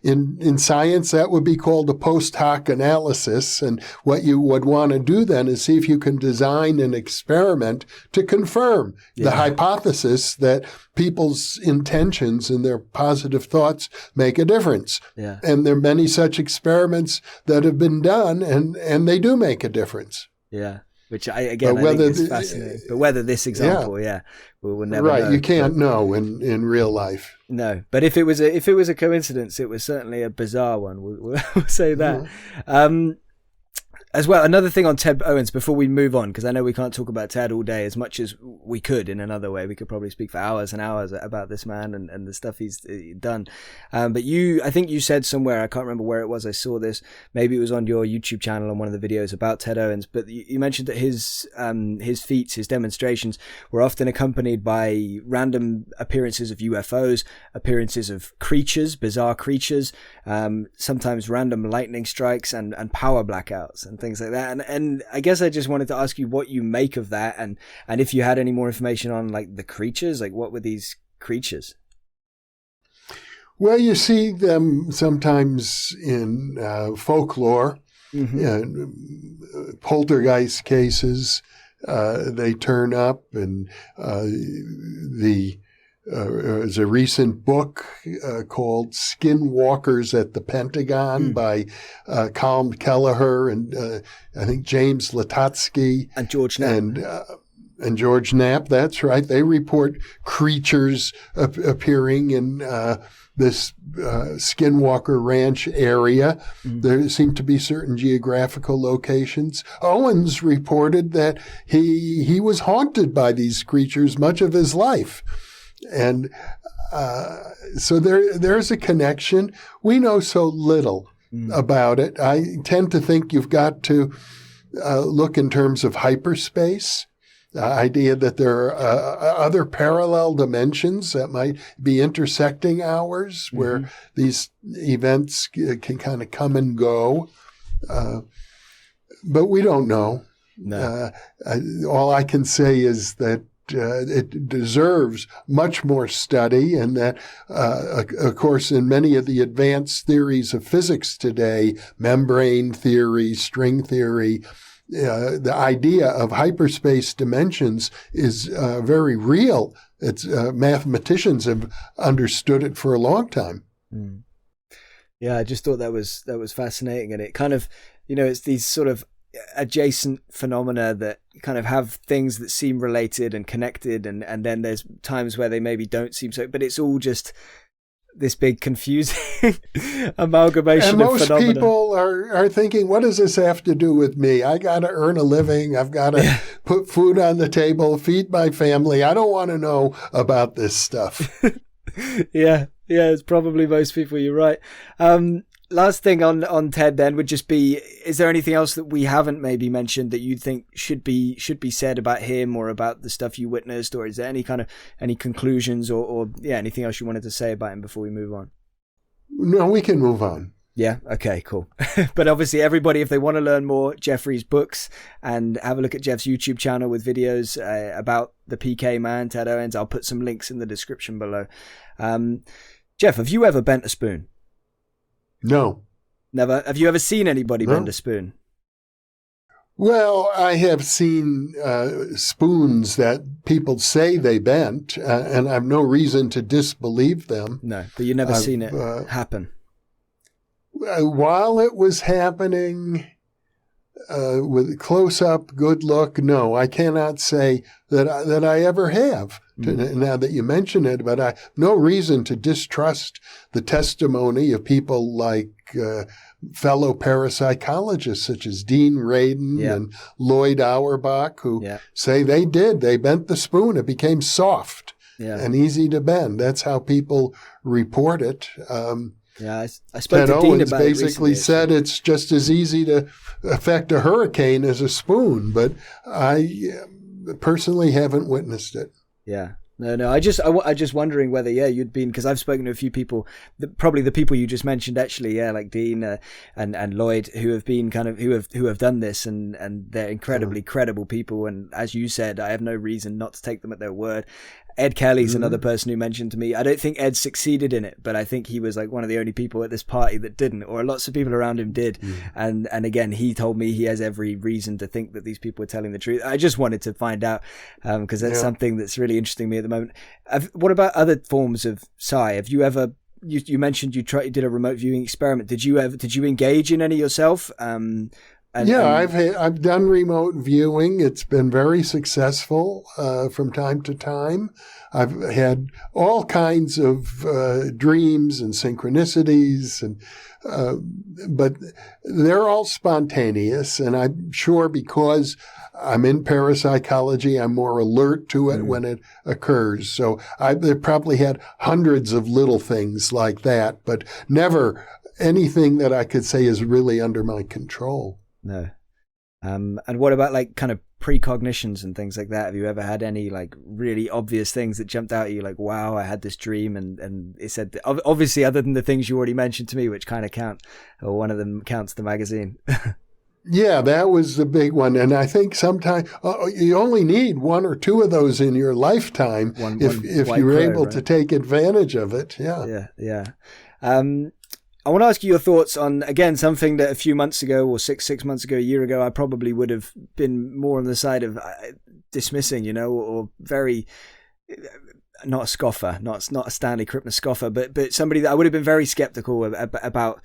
in science, that would be called a post hoc analysis. And what you would want to do then is see if you can design an experiment to confirm the hypothesis that people's intentions and their positive thoughts make a difference. Yeah. And there are many such experiments that have been done, and they do make a difference. Yeah. Which I think is fascinating. But whether this example, we'll never know. Right, you can't know in real life. No, but if it was a coincidence, it was certainly a bizarre one. We'll say that. Mm-hmm. As well, another thing on Ted Owens before we move on, because I know we can't talk about Ted all day as much as we could in another way. We could probably speak for hours and hours about this man and the stuff he's done. But I think you said somewhere, I can't remember where it was, I saw this, maybe it was on your YouTube channel on one of the videos about Ted Owens, but you mentioned that his feats, his demonstrations were often accompanied by random appearances of UFOs, appearances of creatures, bizarre creatures, sometimes random lightning strikes and power blackouts and things like that. And I guess I just wanted to ask you what you make of that, and if you had any more information on like the creatures, like what were these creatures? Well, you see them sometimes in folklore, poltergeist cases. They turn up, and there's a recent book called Skinwalkers at the Pentagon by Colm Kelleher and I think James Latotsky. And George Knapp. And George Knapp, that's right. They report creatures appearing in this Skinwalker Ranch area. Mm-hmm. There seem to be certain geographical locations. Owens reported that he was haunted by these creatures much of his life. And so there's a connection. We know so little about it. I tend to think you've got to look in terms of hyperspace, the idea that there are other parallel dimensions that might be intersecting ours, where these events can kind of come and go. But we don't know. No. All I can say is that it deserves much more study, and that, of course, in many of the advanced theories of physics today, membrane theory, string theory, the idea of hyperspace dimensions is very real. It's mathematicians have understood it for a long time. Mm. Yeah, I just thought that was fascinating, and it kind of, it's these sort of adjacent phenomena that kind of have things that seem related and connected, and then there's times where they maybe don't seem so, but it's all just this big confusing amalgamation of phenomena. Most people are thinking, what does this have to do with me? I got to earn a living. I've got to put food on the table, feed my family. I don't want to know about this stuff. Yeah, it's probably most people. You're right. Last thing on Ted then would just be, is there anything else that we haven't maybe mentioned that you think should be said about him or about the stuff you witnessed, or is there any conclusions or anything else you wanted to say about him before we move on? No, we can move on. Yeah. Okay, cool. But obviously everybody, if they want to learn more, Jeffrey's books, and have a look at Jeff's YouTube channel with videos about the PK man, Ted Owens. I'll put some links in the description below. Jeff, have you ever bent a spoon? No. Never? Have you ever seen anybody bend a spoon? Well, I have seen spoons that people say they bent, and I have no reason to disbelieve them. No, but you've never seen it happen? While it was happening, with close-up, good look, no, I cannot say that I ever have. Now that you mention it, but I have no reason to distrust the testimony of people like fellow parapsychologists such as Dean Radin and Lloyd Auerbach, who say they bent the spoon. It became soft and easy to bend. That's how people report it. I spoke Ted to Dean Owens about basically it said it's just as easy to affect a hurricane as a spoon, but I personally haven't witnessed it. Yeah. No. I just wondering whether you'd been, because I've spoken to a few people, probably the people you just mentioned actually, like Dean and Lloyd, who have been kind of who have done this, and they're incredibly credible people. And as you said, I have no reason not to take them at their word. Ed Kelly's another person who mentioned to me, I don't think Ed succeeded in it, but I think he was like one of the only people at this party that didn't, or lots of people around him did. And again, he told me he has every reason to think that these people are telling the truth. I just wanted to find out, because that's something that's really interesting me at the moment. What about other forms of psi? Have you ever, you mentioned you did a remote viewing experiment. Did you engage in any yourself? I've done remote viewing. It's been very successful from time to time. I've had all kinds of dreams and synchronicities, but they're all spontaneous. And I'm sure because I'm in parapsychology, I'm more alert to it when it occurs. So I've probably had hundreds of little things like that, but never anything that I could say is really under my control. No. And what about like kind of precognitions and things like that? Have you ever had any like really obvious things that jumped out at you, like, wow, I had this dream, and it said, obviously other than the things you already mentioned to me, which kind of count, or one of them counts the magazine? Yeah, that was the big one. And I think sometimes you only need one or two of those in your lifetime if you're able to take advantage of it. Yeah. I want to ask you your thoughts on, again, something that a few months ago, or six months ago, a year ago, I probably would have been more on the side of dismissing, or very, not a scoffer, not a Stanley Krippner scoffer, but somebody that I would have been very skeptical about,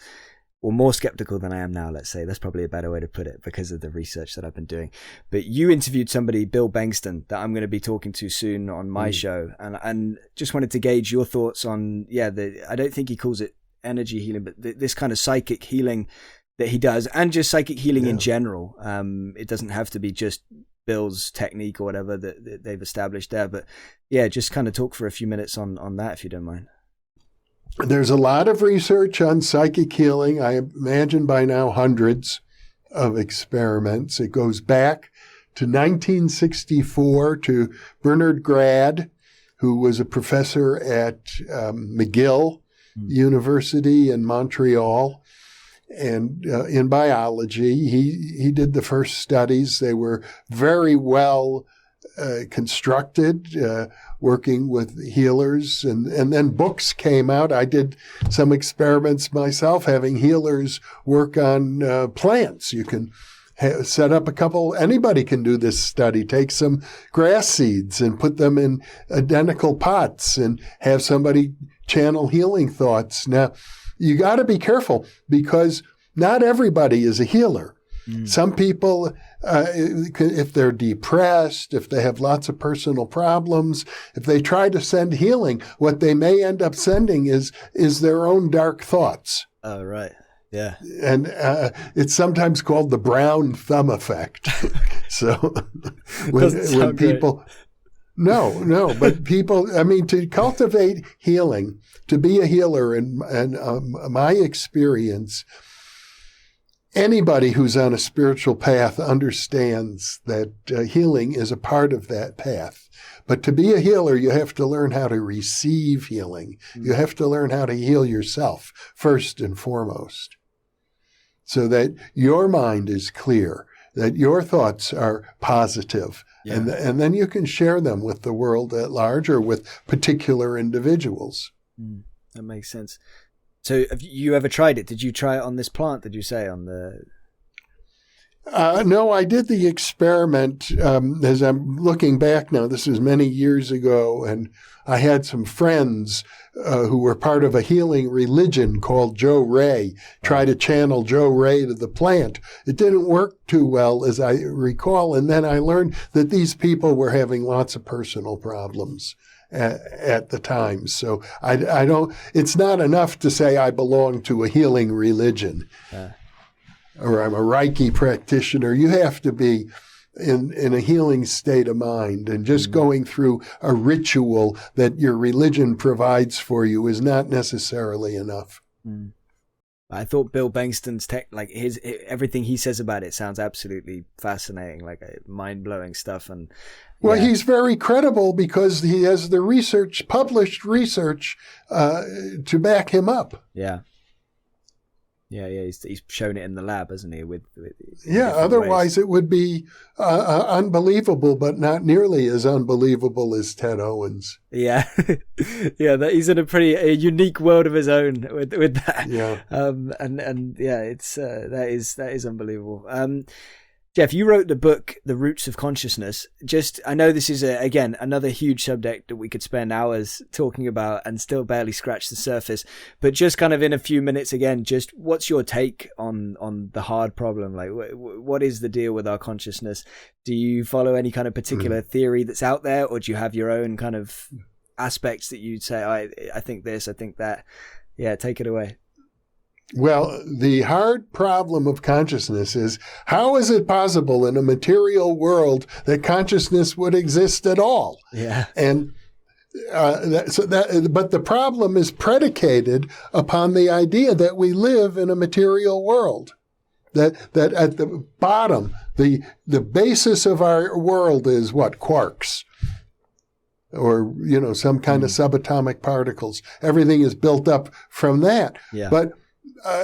or more skeptical than I am now, let's say. That's probably a better way to put it because of the research that I've been doing. But you interviewed somebody, Bill Bengston, that I'm going to be talking to soon on my show. And just wanted to gauge your thoughts on, I don't think he calls it energy healing, but this kind of psychic healing that he does, and just psychic healing in general. It doesn't have to be just Bill's technique or whatever that they've established there, but just kind of talk for a few minutes on that, if you don't mind. There's a lot of research on psychic healing. I imagine by now hundreds of experiments. It goes back to 1964 to Bernard Grad, who was a professor at McGill University in Montreal, and in biology. He did the first studies. They were very well constructed, working with healers. And then books came out. I did some experiments myself, having healers work on plants. You can set up anybody can do this study. Take some grass seeds and put them in identical pots and have somebody channel healing thoughts. Now, you got to be careful because not everybody is a healer. Some people, if they're depressed, if they have lots of personal problems, if they try to send healing, what they may end up sending is their own dark thoughts. Oh, right. Yeah. And it's sometimes called the brown thumb effect. So when people, but people, I mean, to cultivate healing, to be a healer, in my experience, anybody who's on a spiritual path understands that healing is a part of that path. But to be a healer, you have to learn how to receive healing. You have to learn how to heal yourself first and foremost, so that your mind is clear, that your thoughts are positive, and then you can share them with the world at large or with particular individuals. That makes sense. So have you ever tried it? Did you try it on this plant, did you say, on the... No, I did the experiment. As I'm looking back now, this was many years ago, and I had some friends who were part of a healing religion called Joe Ray, try to channel Joe Ray to the plant. It didn't work too well, as I recall, and then I learned that these people were having lots of personal problems at the time. So I don't, it's not enough to say I belong to a healing religion or I'm a Reiki practitioner. You have to be in a healing state of mind, and just going through a ritual that your religion provides for you is not necessarily enough. I thought Bill Bengston's everything he says about it sounds absolutely fascinating, like mind-blowing stuff. And well, he's very credible because he has the published research to back him up. He's shown it in the lab, hasn't he? With otherwise it would be unbelievable, but not nearly as unbelievable as Ted Owens. Yeah, that he's in a unique world of his own with that. Yeah, it's that is unbelievable. Jeff, you wrote the book, The Roots of Consciousness. I know this is, again, another huge subject that we could spend hours talking about and still barely scratch the surface. But just kind of in a few minutes, again, just what's your take on the hard problem? Like, what is the deal with our consciousness? Do you follow any kind of particular theory that's out there, or do you have your own kind of aspects that you'd say, I think this, I think that? Yeah, take it away. Well, the hard problem of consciousness is, how is it possible in a material world that consciousness would exist at all? Yeah. And but the problem is predicated upon the idea that we live in a material world. That at the bottom, the basis of our world is what? Quarks. Or, some kind of subatomic particles. Everything is built up from that. Yeah. But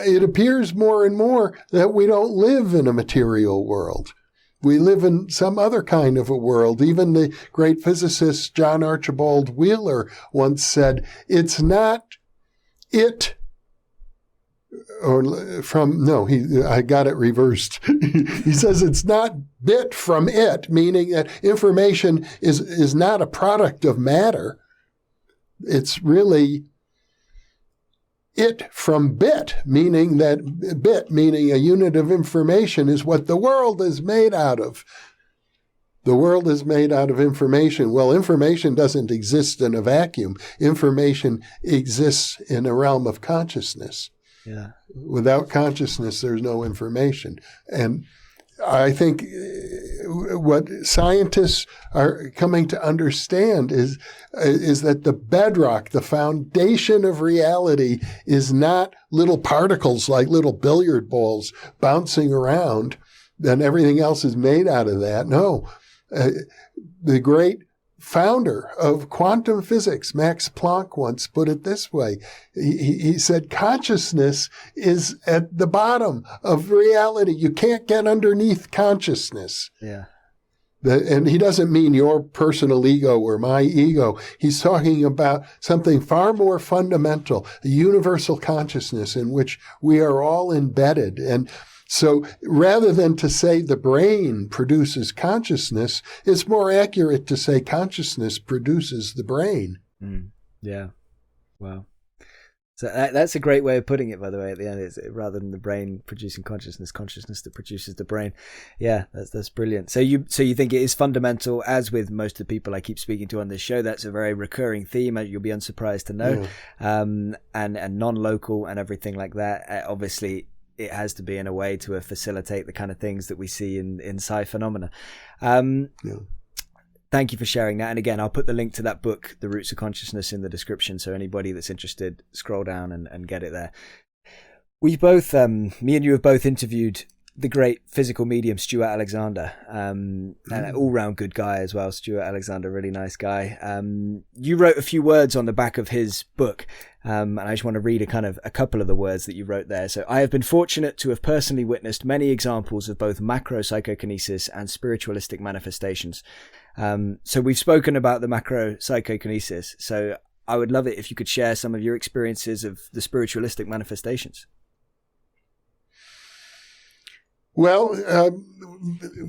it appears more and more that we don't live in a material world. We live in some other kind of a world. Even the great physicist John Archibald Wheeler once said, it's not it, I got it reversed. He says it's not bit from it, meaning that information is not a product of matter. It's really it from bit, meaning that bit, meaning a unit of information, is what the world is made out of. The world is made out of information. Well, information doesn't exist in a vacuum. Information exists in a realm of consciousness. Yeah. Without consciousness, there's no information. And I think what scientists are coming to understand is that the bedrock, the foundation of reality, is not little particles like little billiard balls bouncing around, and everything else is made out of that. No, the great founder of quantum physics, Max Planck, once put it this way. He said, consciousness is at the bottom of reality. You can't get underneath consciousness. Yeah. And he doesn't mean your personal ego or my ego. He's talking about something far more fundamental, a universal consciousness in which we are all embedded. And so rather than to say the brain produces consciousness, it's more accurate to say consciousness produces the brain. Yeah. Wow. So that's a great way of putting it, by the way, at the end, is rather than the brain producing consciousness, consciousness that produces the brain. Yeah, that's brilliant. So you think it is fundamental, as with most of the people I keep speaking to on this show, that's a very recurring theme, you'll be unsurprised to know, and non-local and everything like that. Obviously, it has to be in a way to facilitate the kind of things that we see in psi phenomena. Thank you for sharing that. And again, I'll put the link to that book, The Roots of Consciousness, in the description. So anybody that's interested, scroll down and get it there. We both, me and you have both interviewed the great physical medium, Stuart Alexander, and an all-round good guy as well. Stuart Alexander, really nice guy. You wrote a few words on the back of his book. And I just want to read a couple of the words that you wrote there. So, I have been fortunate to have personally witnessed many examples of both macro psychokinesis and spiritualistic manifestations. So we've spoken about the macro psychokinesis. So I would love it if you could share some of your experiences of the spiritualistic manifestations. Well,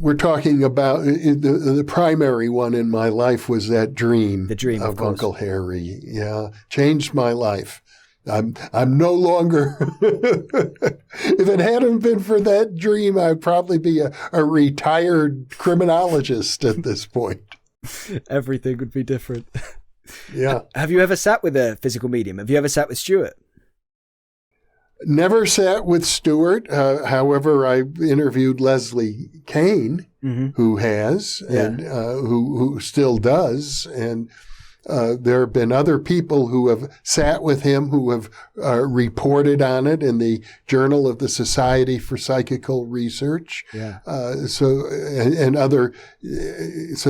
we're talking about the primary one in my life was that dream. The dream of Uncle Harry. Yeah, changed my life. I'm no longer. If it hadn't been for that dream, I'd probably be a retired criminologist at this point. Everything would be different. Yeah. Have you ever sat with a physical medium? Have you ever sat with Stuart? Never sat with Stuart. However, I interviewed Leslie Kane, who has, and who still does. And there have been other people who have sat with him who have reported on it in the Journal of the Society for Psychical Research. Yeah. So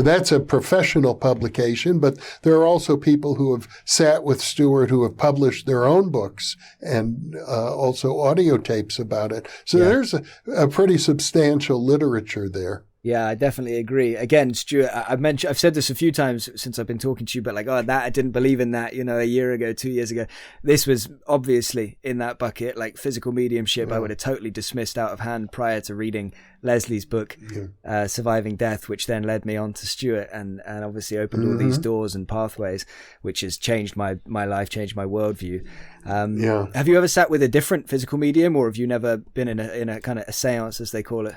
that's a professional publication, but there are also people who have sat with Stuart who have published their own books and also audio tapes about it. So there's a pretty substantial literature there. Yeah, I definitely agree. Again, Stuart, I've said this a few times since I've been talking to you, but I didn't believe in that, a year ago, 2 years ago. This was obviously in that bucket, like physical mediumship. I would have totally dismissed out of hand prior to reading Leslie's book, Surviving Death, which then led me on to Stuart and obviously opened all these doors and pathways, which has changed my life, changed my worldview. Have you ever sat with a different physical medium, or have you never been in a kind of a seance, as they call it?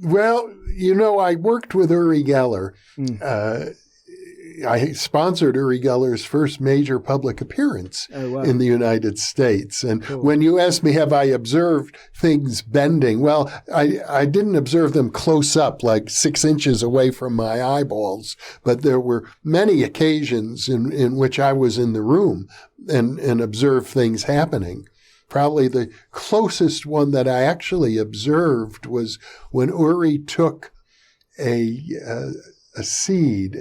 Well, I worked with Uri Geller. I sponsored Uri Geller's first major public appearance in the United States. And when you asked me, have I observed things bending? Well, I didn't observe them close up, like 6 inches away from my eyeballs. But there were many occasions in which I was in the room and observed things happening. Probably the closest one that I actually observed was when Uri took a seed,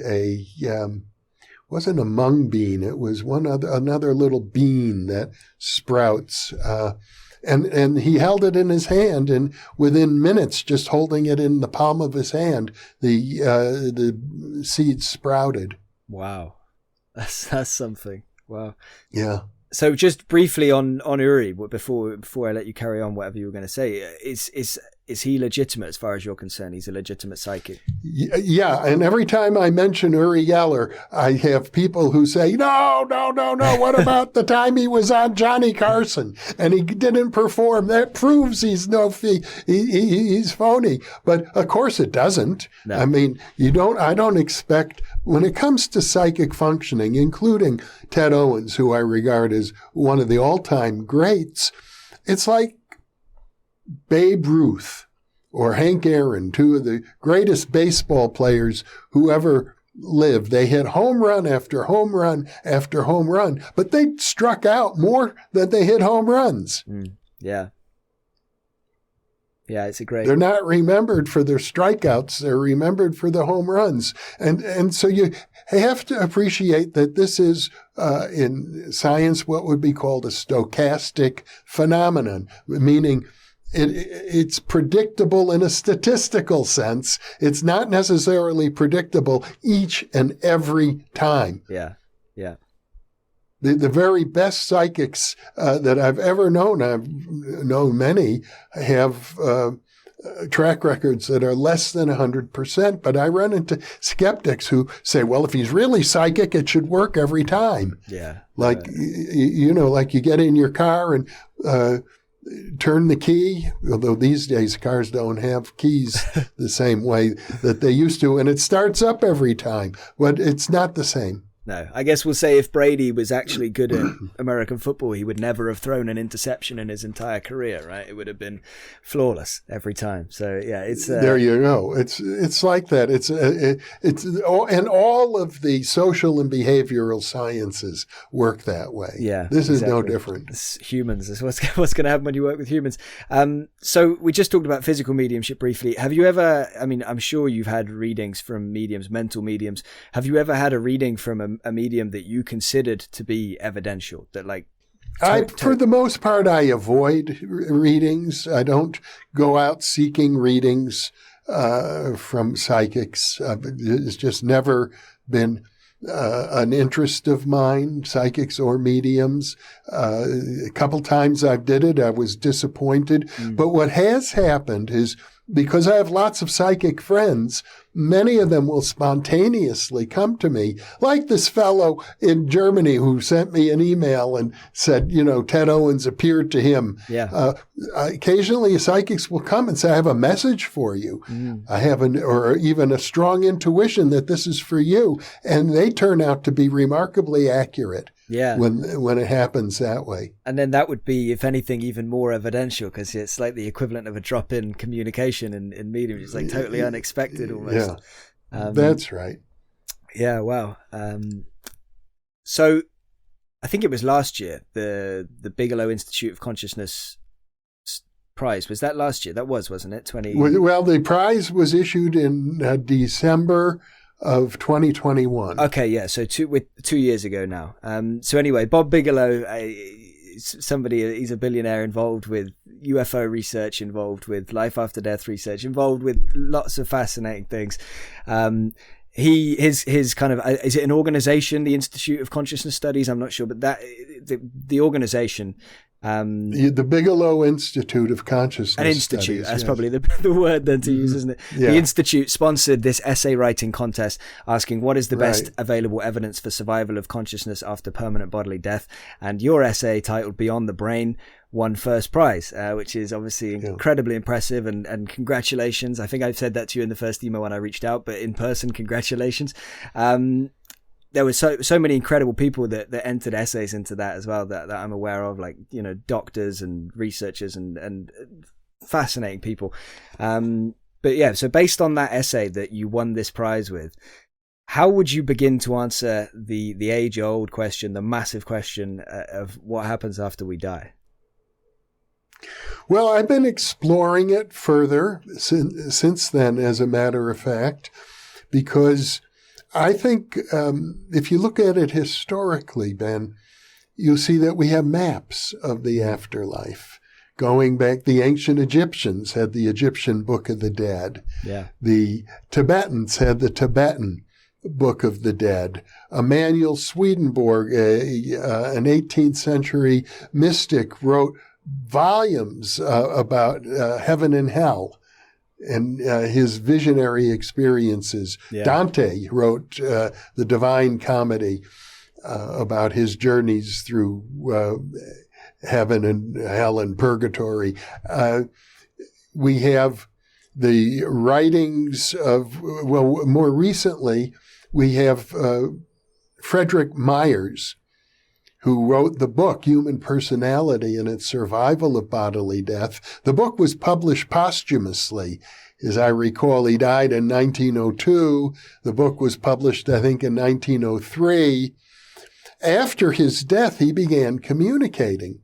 wasn't a mung bean, it was another little bean that sprouts, and he held it in his hand, and within minutes, just holding it in the palm of his hand, the seed sprouted. Wow, that's something. Wow. Yeah. So just briefly on Uri, before I let you carry on whatever you were going to say, is he legitimate as far as you're concerned? He's a legitimate psychic. Yeah, and every time I mention Uri Geller, I have people who say, no, what about the time he was on Johnny Carson and he didn't perform? That proves he's he's phony. But of course it doesn't. No. I mean, I don't expect, when it comes to psychic functioning, including Ted Owens, who I regard as one of the all-time greats, it's like Babe Ruth or Hank Aaron, two of the greatest baseball players who ever lived. They hit home run after home run after home run, but they struck out more than they hit home runs. Yeah. Yeah, it's a great... They're not remembered for their strikeouts. They're remembered for the home runs. And so you have to appreciate that this is, in science, what would be called a stochastic phenomenon, meaning it's predictable in a statistical sense. It's not necessarily predictable each and every time. Yeah, yeah. The very best psychics that I've ever known, I've known many, have track records that are less than 100%. But I run into skeptics who say, well, if he's really psychic, it should work every time. Yeah. Like, like you get in your car and turn the key, although these days cars don't have keys the same way that they used to, and it starts up every time. But it's not the same. No, I guess we'll say if Brady was actually good at American football, he would never have thrown an interception in his entire career, right? It would have been flawless every time. So yeah, it's there you go. It's like that. And all of the social and behavioral sciences work that way. Yeah, this is no different. It's humans. It's what's going to happen when you work with humans. So we just talked about physical mediumship briefly. Have you ever? I mean, I'm sure you've had readings from mediums, mental mediums. Have you ever had a reading from a medium that you considered to be evidential, that like for the most part I avoid readings. I don't go out seeking readings from psychics. It's just never been an interest of mine, psychics or mediums. A couple times I've did it, I was disappointed. But what has happened is, because I have lots of psychic friends, many of them will spontaneously come to me, like this fellow in Germany who sent me an email and said, Ted Owens appeared to him. Yeah. Occasionally, psychics will come and say, I have a message for you. I have or even a strong intuition that this is for you. And they turn out to be remarkably accurate. Yeah, when it happens that way. And then that would be, if anything, even more evidential, because it's like the equivalent of a drop-in communication in medium. It's like totally unexpected almost. Yeah, that's right. Yeah, wow. So I think it was last year, the Bigelow Institute of Consciousness prize. Was that last year? That wasn't it? Well, the prize was issued in December of 2021. Okay, yeah. So 2 years ago now. So anyway, Bob Bigelow, he's a billionaire involved with UFO research, involved with life after death research, involved with lots of fascinating things. His kind of, is it an organization, the Institute of Consciousness Studies? I'm not sure, but that the organization. The Bigelow Institute of Consciousness An institute, Studies, that's yes. probably the word then to use, isn't it? Yeah. The institute sponsored this essay writing contest asking what is the best available evidence for survival of consciousness after permanent bodily death, and your essay, titled Beyond the Brain, won first prize, which is obviously incredibly impressive, and congratulations. I think I've said that to you in the first email when I reached out, but in person, congratulations. There were so many incredible people that entered essays into that as well that I'm aware of, like, doctors and researchers and fascinating people. But yeah, so based on that essay that you won this prize with, how would you begin to answer the age-old question, the massive question of what happens after we die? Well, I've been exploring it further since then, as a matter of fact, because I think if you look at it historically, Ben, you'll see that we have maps of the afterlife. Going back, the ancient Egyptians had the Egyptian Book of the Dead. Yeah. The Tibetans had the Tibetan Book of the Dead. Emanuel Swedenborg, an 18th century mystic, wrote volumes about heaven and hell and his visionary experiences. Yeah. Dante wrote the Divine Comedy about his journeys through heaven and hell and purgatory. We have the writings of, more recently, we have Frederick Myers, who wrote the book Human Personality and Its Survival of Bodily Death. The book was published posthumously. As I recall, he died in 1902. The book was published, I think, in 1903. After his death, he began communicating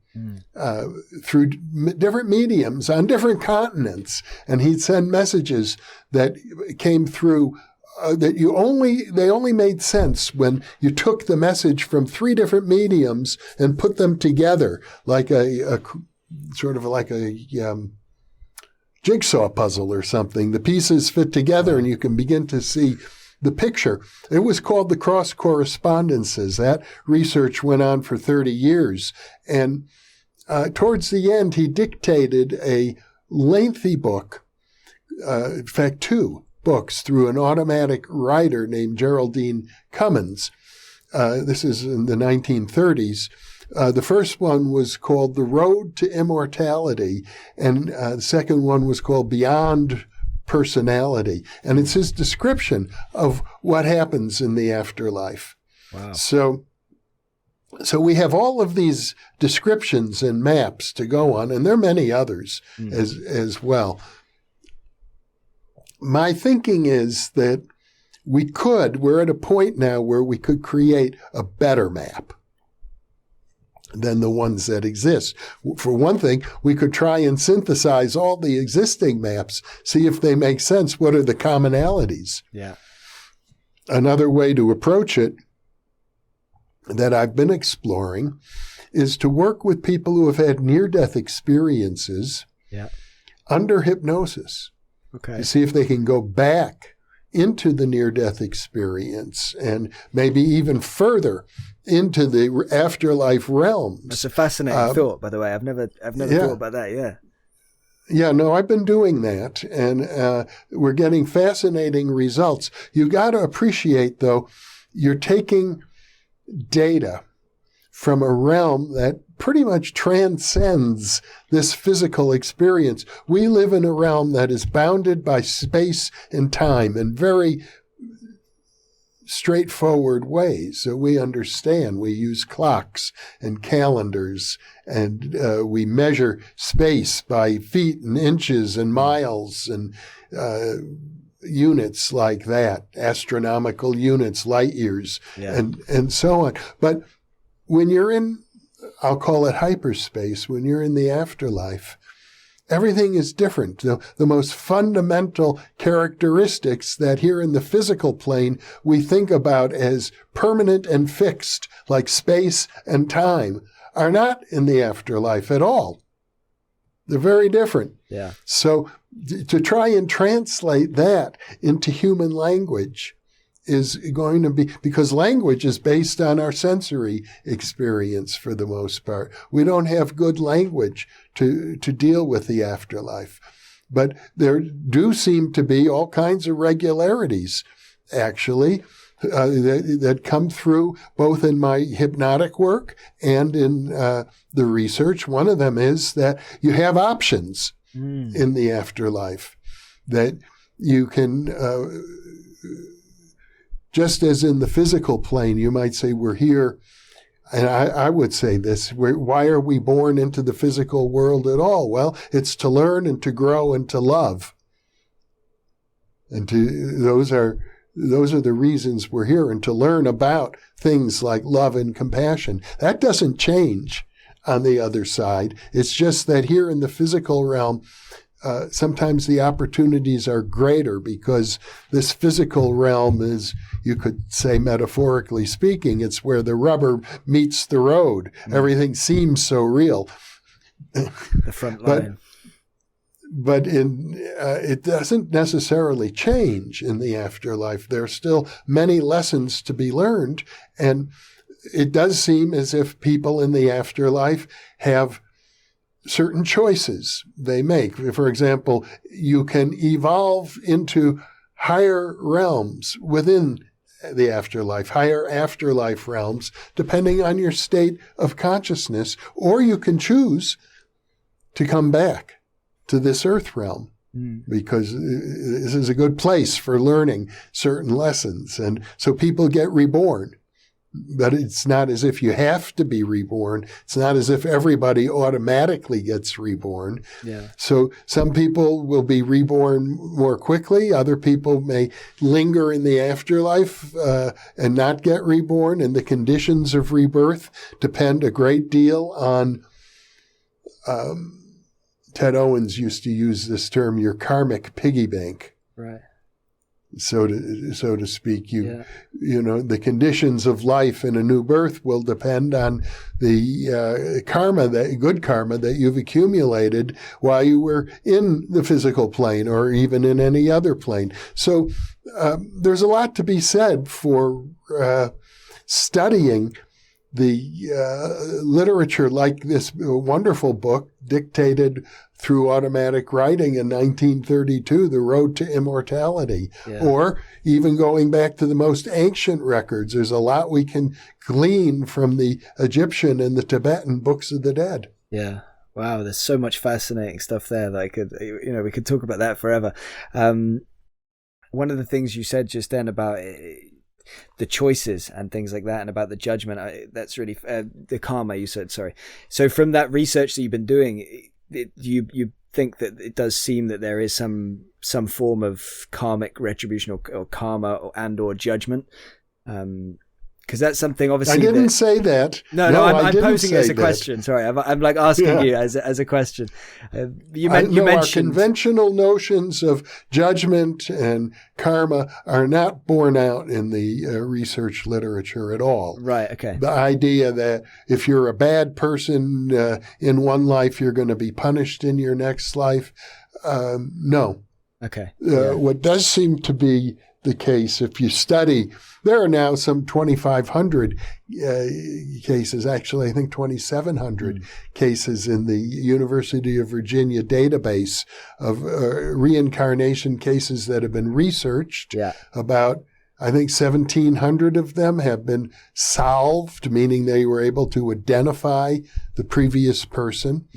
through different mediums on different continents. And he'd send messages that came through that they only made sense when you took the message from 3 different mediums and put them together, like a sort of like a jigsaw puzzle or something. The pieces fit together and you can begin to see the picture. It was called the cross correspondences. That research went on for 30 years. And towards the end, he dictated a lengthy book, in fact, 2 books through an automatic writer named Geraldine Cummins. This is in the 1930s. The first one was called The Road to Immortality, and the second one was called Beyond Personality. And it's his description of what happens in the afterlife. Wow. So we have all of these descriptions and maps to go on, and there are many others as well. My thinking is that we're at a point now where we could create a better map than the ones that exist. For one thing, we could try and synthesize all the existing maps, see if they make sense. What are the commonalities? Yeah. Another way to approach it that I've been exploring is to work with people who have had near-death experiences under hypnosis. Okay. To see if they can go back into the near-death experience and maybe even further into the afterlife realms. That's a fascinating thought, by the way. I've never thought about that. Yeah. Yeah, no, I've been doing that, and we're getting fascinating results. You got to appreciate, though, you're taking data from a realm that pretty much transcends this physical experience. We live in a realm that is bounded by space and time in very straightforward ways. So we understand. We use clocks and calendars, and we measure space by feet and inches and miles and units like that, astronomical units, light years, and so on. But when you're in, I'll call it hyperspace, when you're in the afterlife, everything is different. The most fundamental characteristics that here in the physical plane we think about as permanent and fixed, like space and time, are not in the afterlife at all. They're very different. Yeah. So to try and translate that into human language is going to be, because language is based on our sensory experience for the most part. We don't have good language to deal with the afterlife. But there do seem to be all kinds of regularities, actually, that come through both in my hypnotic work and in the research. One of them is that you have options in the afterlife, that you can, just as in the physical plane, you might say we're here, and I would say this, why are we born into the physical world at all? Well, it's to learn and to grow and to love. And those are the reasons we're here, and to learn about things like love and compassion. That doesn't change on the other side. It's just that here in the physical realm, sometimes the opportunities are greater because this physical realm is, you could say metaphorically speaking, it's where the rubber meets the road. Everything seems so real. The front line. But it doesn't necessarily change in the afterlife. There are still many lessons to be learned, and it does seem as if people in the afterlife have certain choices they make. For example, you can evolve into higher realms within the afterlife, higher afterlife realms, depending on your state of consciousness, or you can choose to come back to this earth realm because this is a good place for learning certain lessons. And so people get reborn. But it's not as if you have to be reborn. It's not as if everybody automatically gets reborn. Yeah. So some people will be reborn more quickly. Other people may linger in the afterlife and not get reborn. And the conditions of rebirth depend a great deal on, Ted Owens used to use this term, your karmic piggy bank. Right. so to speak. You know, the conditions of life in a new birth will depend on the karma, that good karma that you've accumulated while you were in the physical plane or even in any other plane. So there's a lot to be said for studying the literature like this wonderful book dictated through automatic writing in 1932, The Road to Immortality, or even going back to the most ancient records. There's a lot we can glean from the Egyptian and the Tibetan books of the dead. Yeah. Wow. There's so much fascinating stuff there that we could talk about that forever. One of the things you said just then about the choices and things like that, and about the judgment, that's really the karma you said. Sorry. So from that research that you've been doing, you think that it does seem that there is some form of karmic retribution or karma or judgment. Because that's something obviously. I didn't say that. No, I'm posing it as a question. Sorry, I'm like asking you as a question. You mentioned our conventional notions of judgment and karma are not borne out in the research literature at all. Right. Okay. The idea that if you're a bad person in one life, you're going to be punished in your next life. No. Okay. What does seem to be the case, if you study, there are now some 2,500 cases, actually I think 2,700 cases in the University of Virginia database of reincarnation cases that have been researched. About, I think 1,700 of them have been solved, meaning they were able to identify the previous person.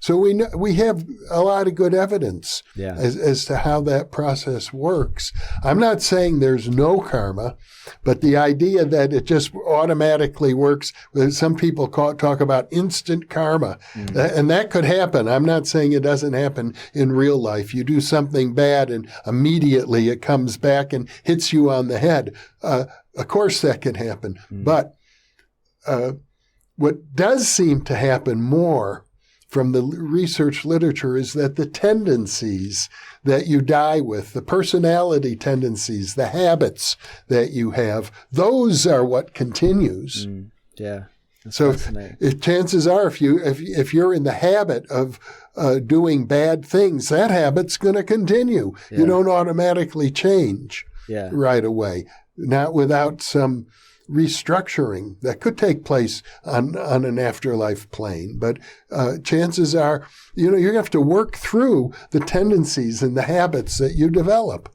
So we have a lot of good evidence as to how that process works. I'm not saying there's no karma, but the idea that it just automatically works, some people talk about instant karma, and that could happen. I'm not saying it doesn't happen in real life. You do something bad and immediately it comes back and hits you on the head. Of course that can happen, but what does seem to happen more from the research literature is that the tendencies that you die with, the personality tendencies, the habits that you have, those are what continues. So chances are if you're in the habit of doing bad things, that habit's going to continue. You don't automatically change right away, not without some restructuring that could take place on an afterlife plane. But chances are, you're going to have to work through the tendencies and the habits that you develop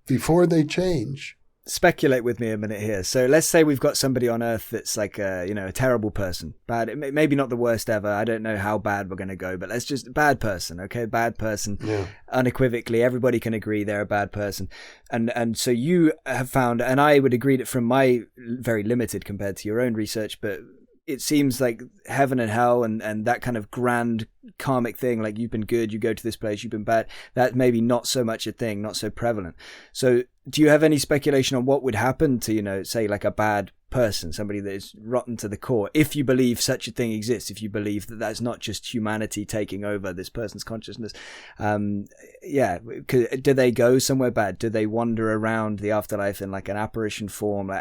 before they change. Speculate with me a minute here. So let's say we've got somebody on Earth that's like a terrible person, bad, maybe not the worst ever. I don't know how bad we're going to go, but let's just bad person. Okay. Bad person. Unequivocally, everybody can agree they're a bad person. And so you have found, and I would agree that from my very limited compared to your own research, but it seems like heaven and hell and that kind of grand karmic thing, like you've been good, you go to this place, you've been bad, that maybe not so much a thing, not so prevalent. So do you have any speculation on what would happen to, say like a bad person, somebody that is rotten to the core, if you believe such a thing exists, if you believe that that's not just humanity taking over this person's consciousness? Do they go somewhere bad? Do they wander around the afterlife in like an apparition form?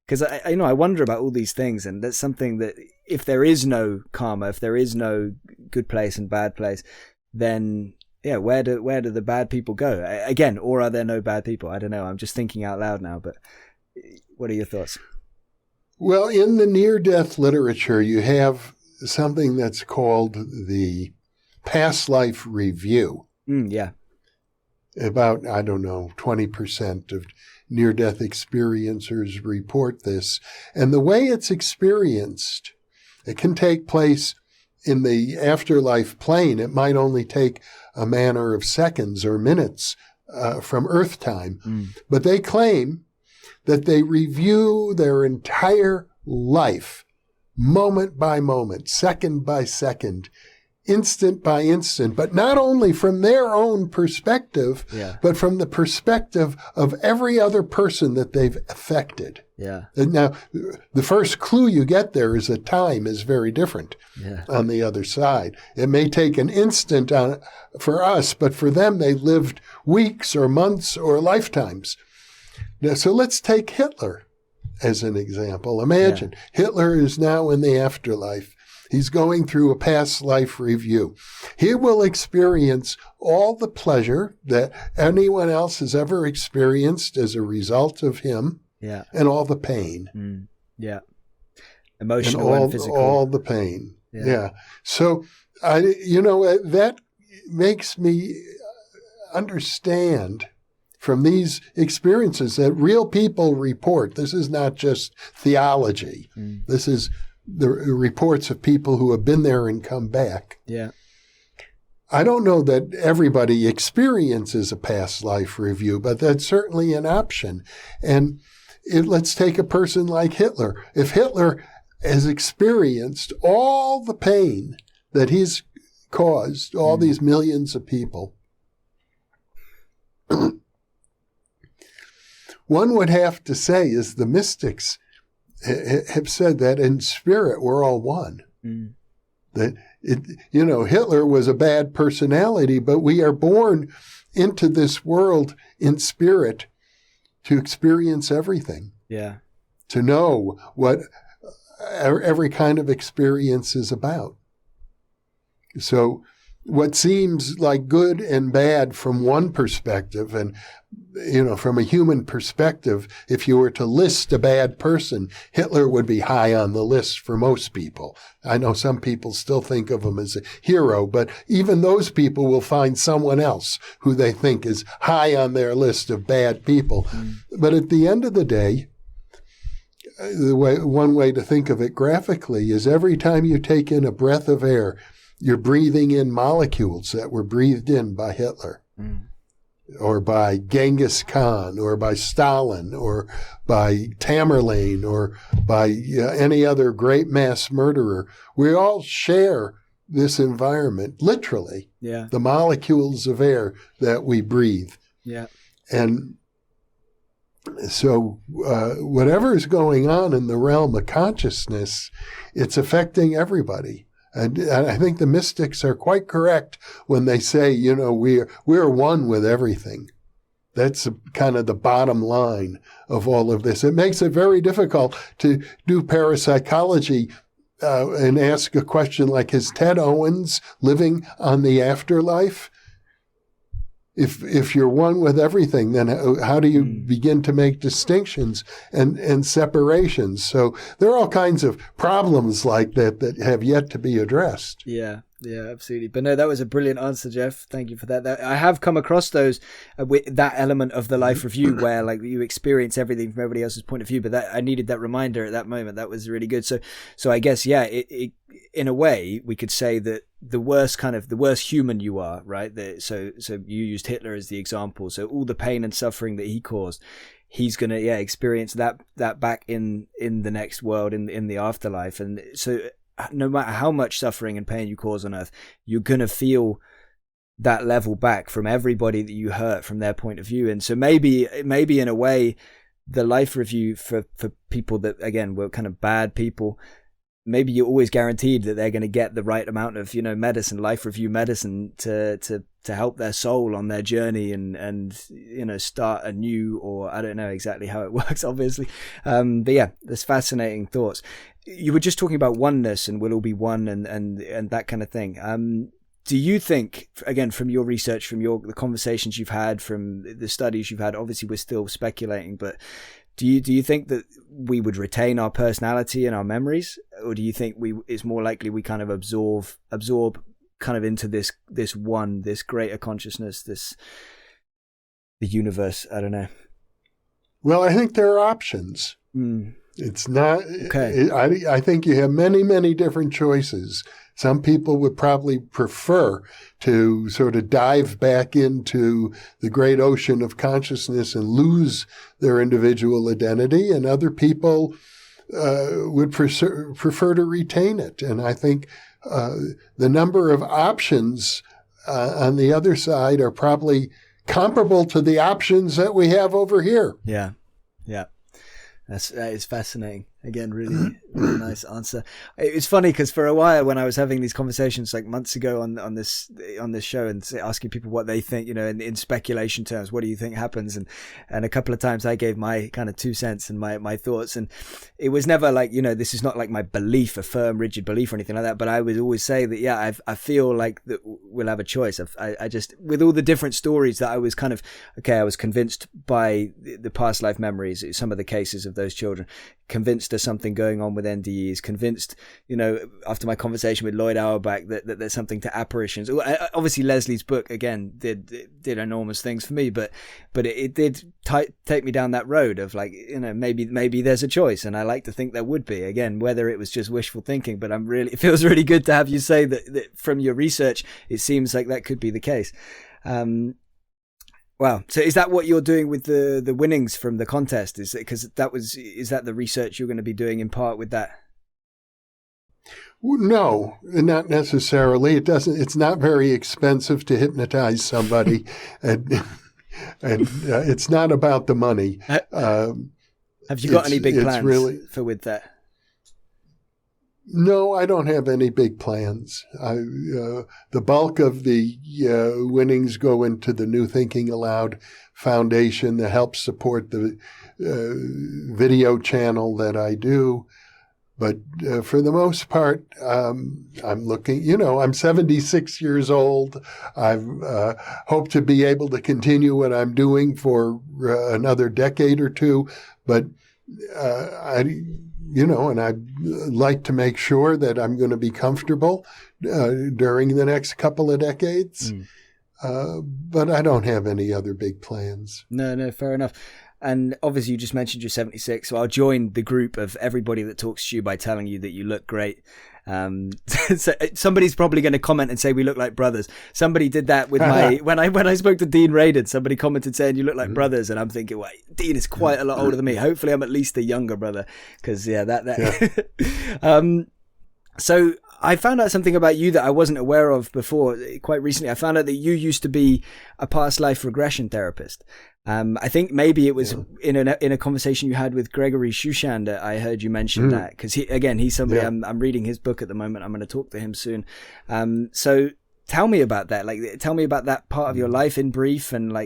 Because I wonder about all these things, and that's something that if there is no karma, if there is no good place and bad place, then where do the bad people go again? Or are there no bad people? I don't know. I'm just thinking out loud now, but what are your thoughts? Well, in the near-death literature, you have something that's called the past life review. About, 20% of near-death experiencers report this. And the way it's experienced, it can take place in the afterlife plane. It might only take a matter of seconds or minutes from Earth time. But they claim that they review their entire life, moment by moment, second by second, instant by instant, but not only from their own perspective, but from the perspective of every other person that they've affected. Yeah. And now, the first clue you get there is that time is very different on the other side. It may take an instant for us, but for them, they lived weeks or months or lifetimes. Now, so let's take Hitler as an example. Imagine Hitler is now in the afterlife. He's going through a past life review. He will experience all the pleasure that anyone else has ever experienced as a result of him, and all the pain. Emotional and physical. All the pain. So, that makes me understand from these experiences that real people report. This is not just theology. This is the reports of people who have been there and come back. I don't know that everybody experiences a past life review, but that's certainly an option. And let's take a person like Hitler. If Hitler has experienced all the pain that he's caused, all these millions of people, one would have to say, is the mystics have said that in spirit we're all one. That Hitler was a bad personality, but we are born into this world in spirit to experience everything. To know what every kind of experience is about. So what seems like good and bad from one perspective, and from a human perspective, if you were to list a bad person, Hitler would be high on the list for most people. I know some people still think of him as a hero, but even those people will find someone else who they think is high on their list of bad people. But at the end of the day, one way to think of it graphically is every time you take in a breath of air, you're breathing in molecules that were breathed in by Hitler, or by Genghis Khan, or by Stalin, or by Tamerlane, or by any other great mass murderer. We all share this environment, literally, the molecules of air that we breathe. And so whatever is going on in the realm of consciousness, it's affecting everybody. And I think the mystics are quite correct when they say, we're one with everything. That's kind of the bottom line of all of this. It makes it very difficult to do parapsychology and ask a question like, is Ted Owens living on the afterlife? If you're one with everything, then how do you begin to make distinctions and separations? So there are all kinds of problems like that have yet to be addressed. Yeah, absolutely. But no, that was a brilliant answer, Jeff. Thank you for that. I have come across those with that element of the life review where like you experience everything from everybody else's point of view. But I needed that reminder at that moment. That was really good. So I guess it in a way we could say that the worst human you are, right? So you used Hitler as the example. So all the pain and suffering that he caused, he's gonna experience that back in the next world, in the afterlife. And so no matter how much suffering and pain you cause on earth, you're gonna feel that level back from everybody that you hurt from their point of view. And so maybe in a way, the life review for people that again were kind of bad people, maybe you're always guaranteed that they're going to get the right amount of medicine, life review medicine to help their soul on their journey and start anew, or I don't know exactly how it works, obviously. But yeah, there's fascinating thoughts. You were just talking about oneness and we'll all be one and that kind of thing. Do you think, again, from your research, from the conversations you've had, from the studies you've had, obviously we're still speculating, but do you think that we would retain our personality and our memories, or do you think it's more likely we kind of absorb kind of into this one, this greater consciousness, the universe? I don't know. Well, I think there are options. It's not. Okay. I think you have many, many different choices. Some people would probably prefer to sort of dive back into the great ocean of consciousness and lose their individual identity, and other people would prefer to retain it. And I think the number of options on the other side are probably comparable to the options that we have over here. Yeah. That is fascinating. Again, really, really nice answer. It was funny because for a while when I was having these conversations like months ago on this show and asking people what they think, in speculation terms, what do you think happens? And a couple of times I gave my kind of 2 cents and my thoughts, and it was never like, this is not like my belief, a firm, rigid belief or anything like that. But I would always say that, yeah, I feel like that we'll have a choice. I just, with all the different stories that I was kind of, I was convinced by the past life memories, some of the cases of those children, convinced there's something going on with NDEs, convinced, after my conversation with Lloyd Auerbach that there's something to apparitions. Obviously Leslie's book again did enormous things for me, but it did take me down that road of like, maybe there's a choice, and I like to think there would be, again, whether it was just wishful thinking, but it feels really good to have you say that from your research it seems like that could be the case. Wow. So is that what you're doing with the winnings from the contest? Is that the research you're going to be doing in part with that? No, not necessarily. It's not very expensive to hypnotize somebody, and it's not about the money. Have you got any big plans with that? No, I don't have any big plans. The bulk of the winnings go into the New Thinking Aloud Foundation that helps support the video channel that I do. But for the most part, I'm looking, I'm 76 years old. I've hope to be able to continue what I'm doing for another decade or two. But and I'd like to make sure that I'm going to be comfortable during the next couple of decades. But I don't have any other big plans. No, fair enough. And obviously you just mentioned you're 76, so I'll join the group of everybody that talks to you by telling you that you look great. So somebody's probably going to comment and say we look like brothers. Somebody did that with when I spoke to Dean Radin, somebody commented saying you look like brothers, and I'm thinking, well, Dean is quite a lot older than me. Hopefully I'm at least a younger brother, because So I found out something about you that I wasn't aware of before. Quite recently I found out that you used to be a past life regression therapist. I think maybe it was in a conversation you had with Gregory Shushander. I heard you mention that, because he's somebody I'm reading his book at the moment. I'm going to talk to him soon. So tell me about that. Tell me about that part of your life in brief, and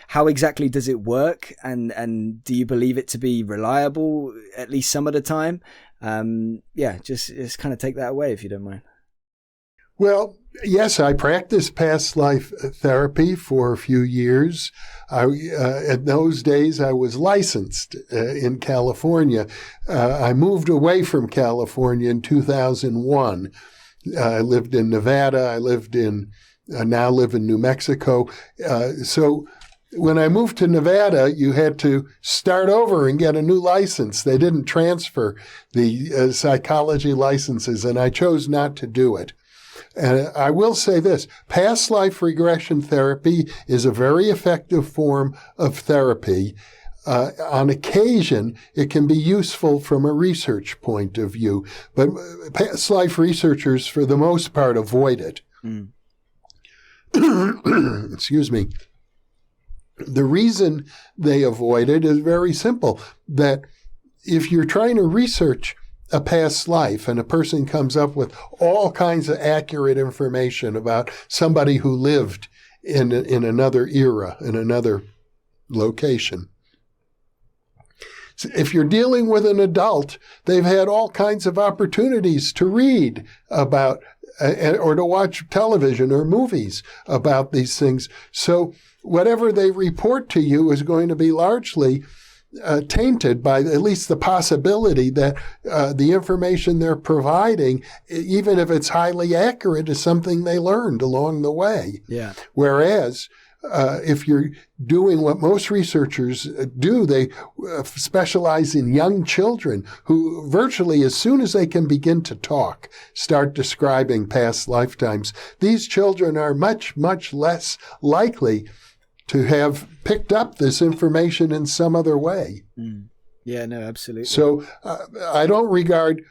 how exactly does it work, and do you believe it to be reliable at least some of the time? Just kind of take that away if you don't mind. Well, yes, I practiced past life therapy for a few years. In those days, I was licensed in California. I moved away from California in 2001. I lived in Nevada. I now live in New Mexico. So when I moved to Nevada, you had to start over and get a new license. They didn't transfer the psychology licenses, and I chose not to do it. And I will say this, past life regression therapy is a very effective form of therapy. On occasion, it can be useful from a research point of view, but past life researchers, for the most part, avoid it. Excuse me. The reason they avoid it is very simple, that if you're trying to research a past life and a person comes up with all kinds of accurate information about somebody who lived in another era, in another location. So if you're dealing with an adult, they've had all kinds of opportunities to read about or to watch television or movies about these things. So whatever they report to you is going to be largely tainted by at least the possibility that the information they're providing, even if it's highly accurate, is something they learned along the way. Yeah. Whereas if you're doing what most researchers do, they specialize in young children who virtually as soon as they can begin to talk, start describing past lifetimes. These children are much, much less likely to have picked up this information in some other way. Yeah, no, absolutely. So I don't regard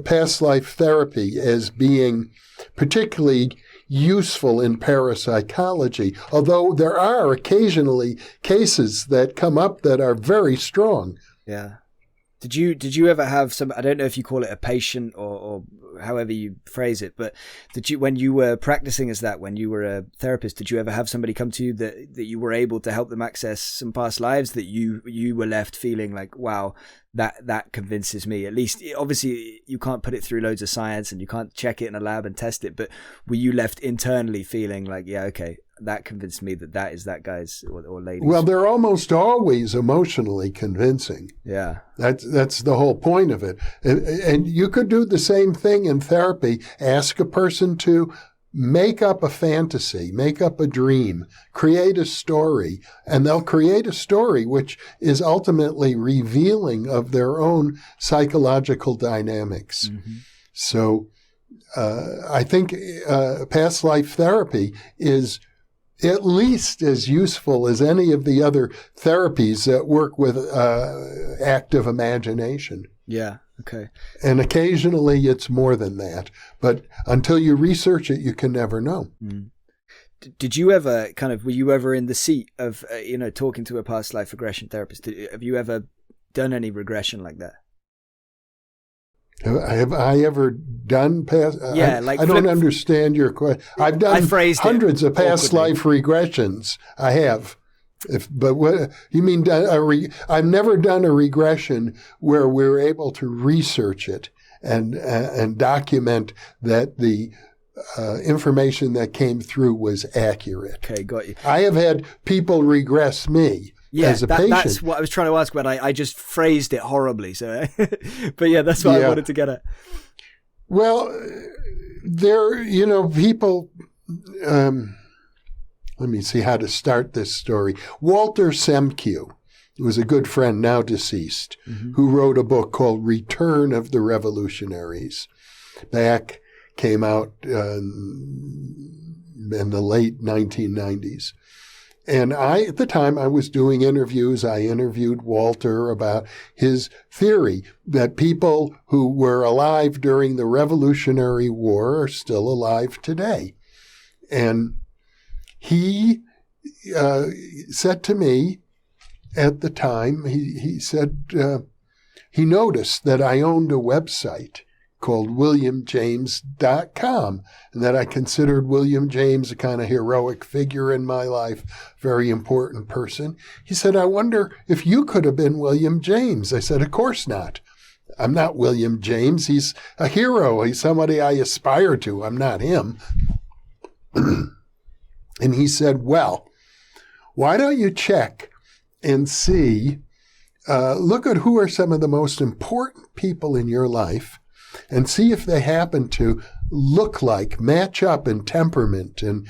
past life therapy as being particularly useful in parapsychology, although there are occasionally cases that come up that are very strong. Yeah. Did you ever have some, I don't know if you call it a patient or however you phrase it, but when you were practicing as that, when you were a therapist, did you ever have somebody come to you that you were able to help them access some past lives that you were left feeling like, wow, that convinces me? At least, obviously you can't put it through loads of science and you can't check it in a lab and test it, but were you left internally feeling like, yeah, okay, that convinced me that is that guy's or lady's? Well, they're almost always emotionally convincing. Yeah. That's the whole point of it. And you could do the same thing in therapy. Ask a person to make up a fantasy, make up a dream, create a story, and they'll create a story which is ultimately revealing of their own psychological dynamics. Mm-hmm. So I think past life therapy is at least as useful as any of the other therapies that work with active imagination. Yeah, okay. And occasionally it's more than that. But until you research it, you can never know. Mm. Did you ever were you ever in the seat of, talking to a past life regression therapist? Have you ever done any regression like that? Have I ever done past? Yeah, I don't understand your question. I've done hundreds of past life regressions. I have. But what you mean? I've never done a regression where we're able to research it and document that the information that came through was accurate. Okay, got you. I have had people regress me. Yeah, as a patient. That's what I was trying to ask, but I just phrased it horribly. So, but yeah, that's what I wanted to get at. Well, people. Let me see how to start this story. Walter Semke was a good friend, now deceased, mm-hmm. who wrote a book called Return of the Revolutionaries. Came out in the late 1990s. And at the time I was doing interviews, I interviewed Walter about his theory that people who were alive during the Revolutionary War are still alive today. And he said to me at the time, he said he noticed that I owned a website called WilliamJames.com, and that I considered William James a kind of heroic figure in my life, very important person. He said, I wonder if you could have been William James. I said, of course not. I'm not William James. He's a hero. He's somebody I aspire to. I'm not him. And he said, well, why don't you check and see, look at who are some of the most important people in your life, and see if they happen to match up in temperament and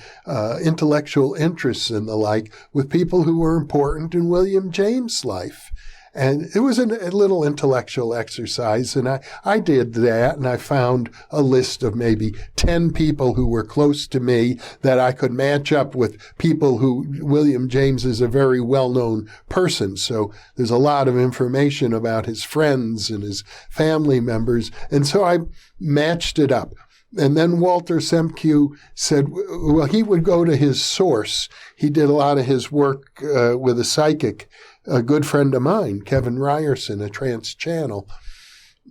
intellectual interests and the like with people who were important in William James' life. And it was a little intellectual exercise, and I did that, and I found a list of maybe 10 people who were close to me that I could match up with people who William James is a very well-known person. So there's a lot of information about his friends and his family members, and so I matched it up. And then Walter Semke said, well, he would go to his source. He did a lot of his work with a psychic, a good friend of mine, Kevin Ryerson, a trance channel.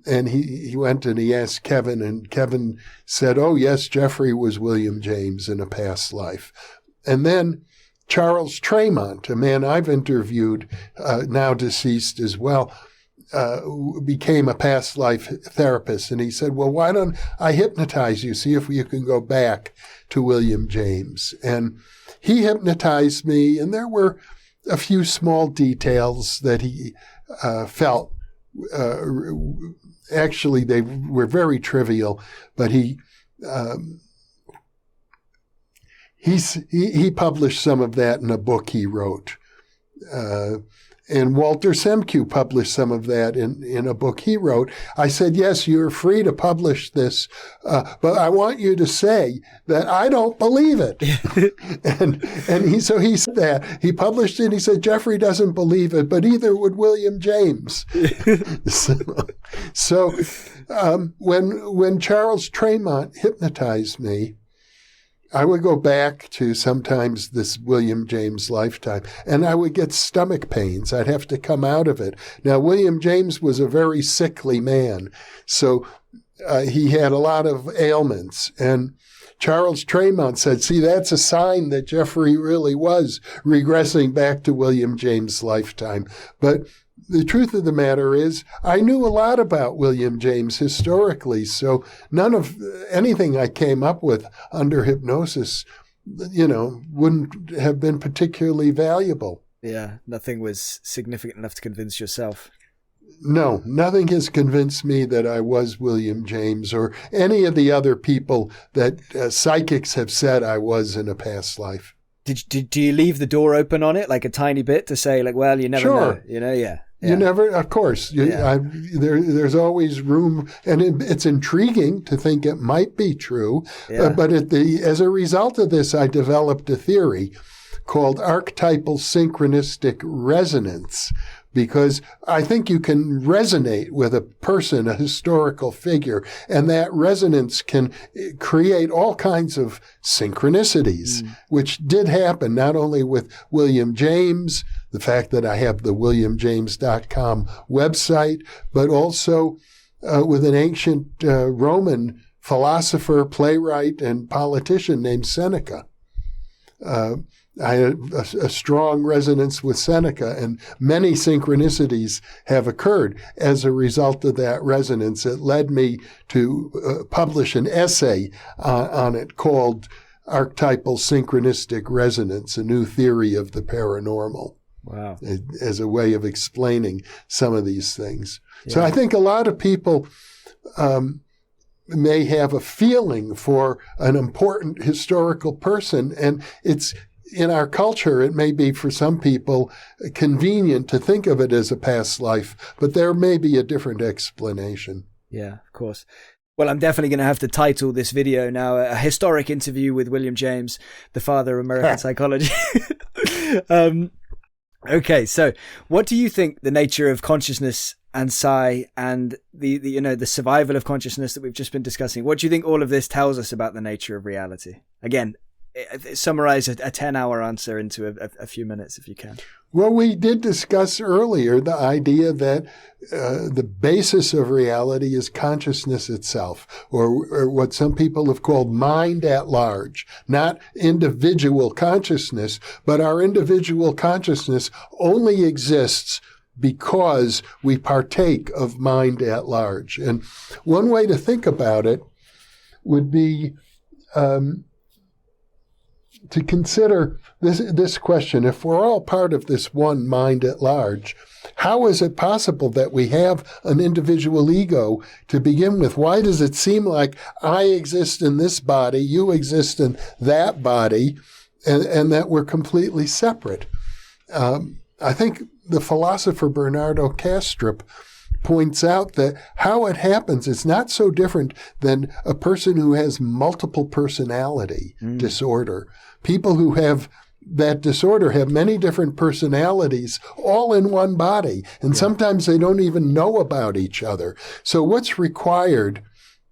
And he went and he asked Kevin, and Kevin said, oh, yes, Jeffrey was William James in a past life. And then Charles Tremont, a man I've interviewed, now deceased as well, became a past life therapist. And he said, well, why don't I hypnotize you, see if you can go back to William James. And he hypnotized me, and there were a few small details that he felt, actually they were very trivial, but he published some of that in a book he wrote. And Walter Semke published some of that in a book he wrote. I said, yes, you're free to publish this, but I want you to say that I don't believe it. So he said that. He published it. He said, Jeffrey doesn't believe it, but either would William James. So when Charles Tremont hypnotized me, I would go back to sometimes this William James lifetime, and I would get stomach pains. I'd have to come out of it. Now, William James was a very sickly man, so he had a lot of ailments. And Charles Tremont said, see, that's a sign that Jeffrey really was regressing back to William James' lifetime. But the truth of the matter is, I knew a lot about William James historically, so none of anything I came up with under hypnosis, wouldn't have been particularly valuable. Yeah, nothing was significant enough to convince yourself. No, nothing has convinced me that I was William James or any of the other people that psychics have said I was in a past life. Do you leave the door open on it, like a tiny bit, to say, like, well, you never know, Yeah. You never, of course. There's always room, and it's intriguing to think it might be true. Yeah. But as a result of this, I developed a theory called archetypal synchronistic resonance, because I think you can resonate with a person, a historical figure, and that resonance can create all kinds of synchronicities, which did happen not only with William James, the fact that I have the WilliamJames.com website, but also with an ancient Roman philosopher, playwright, and politician named Seneca. I had a strong resonance with Seneca, and many synchronicities have occurred as a result of that resonance. It led me to publish an essay on it called Archetypal Synchronistic Resonance, a New Theory of the Paranormal. Wow. As a way of explaining some of these things. Yeah. So I think a lot of people may have a feeling for an important historical person, and it's in our culture, it may be for some people convenient to think of it as a past life, but there may be a different explanation. Yeah, of course. Well, I'm definitely going to have to title this video now, A Historic Interview with William James, the Father of American Psychology. Okay, so what do you think the nature of consciousness and psi and the survival of consciousness that we've just been discussing, what do you think all of this tells us about the nature of reality? Again, summarize a 10-hour answer into a few minutes if you can. Well, we did discuss earlier the idea that the basis of reality is consciousness itself, or what some people have called mind at large, not individual consciousness, but our individual consciousness only exists because we partake of mind at large. And one way to think about it would be to consider this question: if we're all part of this one mind at large, how is it possible that we have an individual ego to begin with? Why does it seem like I exist in this body, you exist in that body, and that we're completely separate? I think the philosopher Bernardo Kastrup points out that how it happens is not so different than a person who has multiple personality disorder. People who have that disorder have many different personalities all in one body, and sometimes they don't even know about each other. So what's required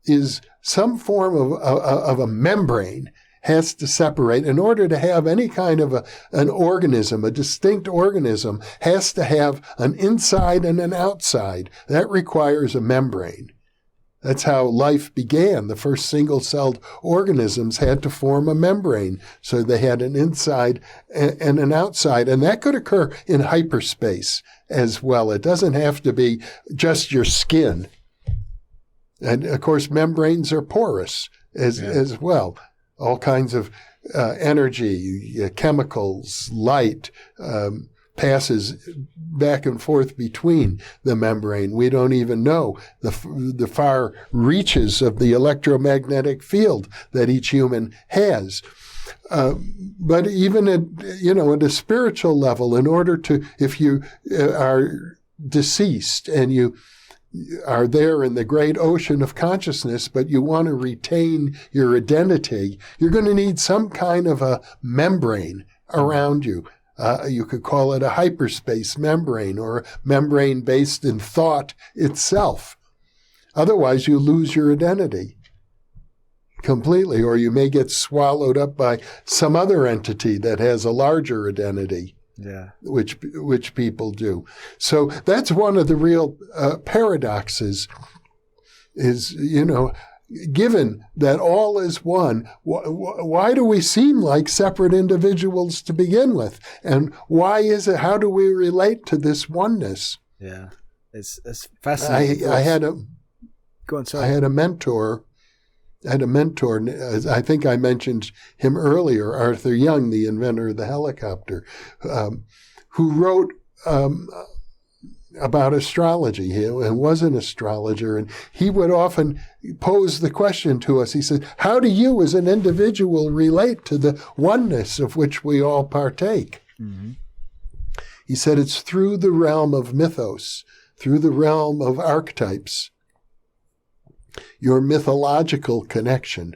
is some form of a membrane has to separate. In order to have any kind of an organism, a distinct organism, has to have an inside and an outside. That requires a membrane. That's how life began. The first single-celled organisms had to form a membrane. So they had an inside and an outside. And that could occur in hyperspace as well. It doesn't have to be just your skin. And, of course, membranes are porous as well. All kinds of energy, chemicals, light passes back and forth between the membrane. We don't even know the far reaches of the electromagnetic field that each human has. But even at a spiritual level, in order to, if you are deceased and you are there in the great ocean of consciousness, but you want to retain your identity, you're going to need some kind of a membrane around you. You could call it a hyperspace membrane or a membrane based in thought itself. Otherwise, you lose your identity completely, or you may get swallowed up by some other entity that has a larger identity. Yeah, which people do. So that's one of the real paradoxes is, given that all is one, why do we seem like separate individuals to begin with? And why is it, how do we relate to this oneness? Yeah, it's fascinating. Go on, sorry. I had a mentor, I think I mentioned him earlier, Arthur Young, the inventor of the helicopter, who wrote about astrology and was an astrologer. And he would often pose the question to us. He said, how do you as an individual relate to the oneness of which we all partake? Mm-hmm. He said, it's through the realm of mythos, through the realm of archetypes. Your mythological connection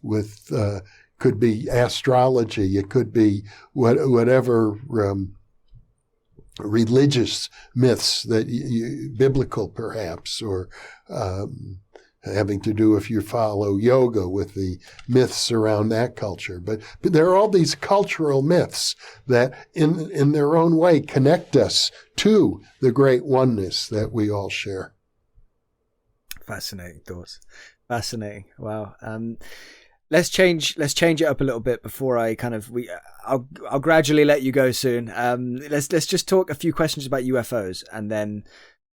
with could be astrology, it could be whatever religious myths that biblical perhaps, or having to do if you follow yoga with the myths around that culture. But there are all these cultural myths that in their own way connect us to the great oneness that we all share. Fascinating thoughts. Fascinating. Wow. Let's change it up a little bit before I I'll gradually let you go soon. Let's just talk a few questions about UFOs, and then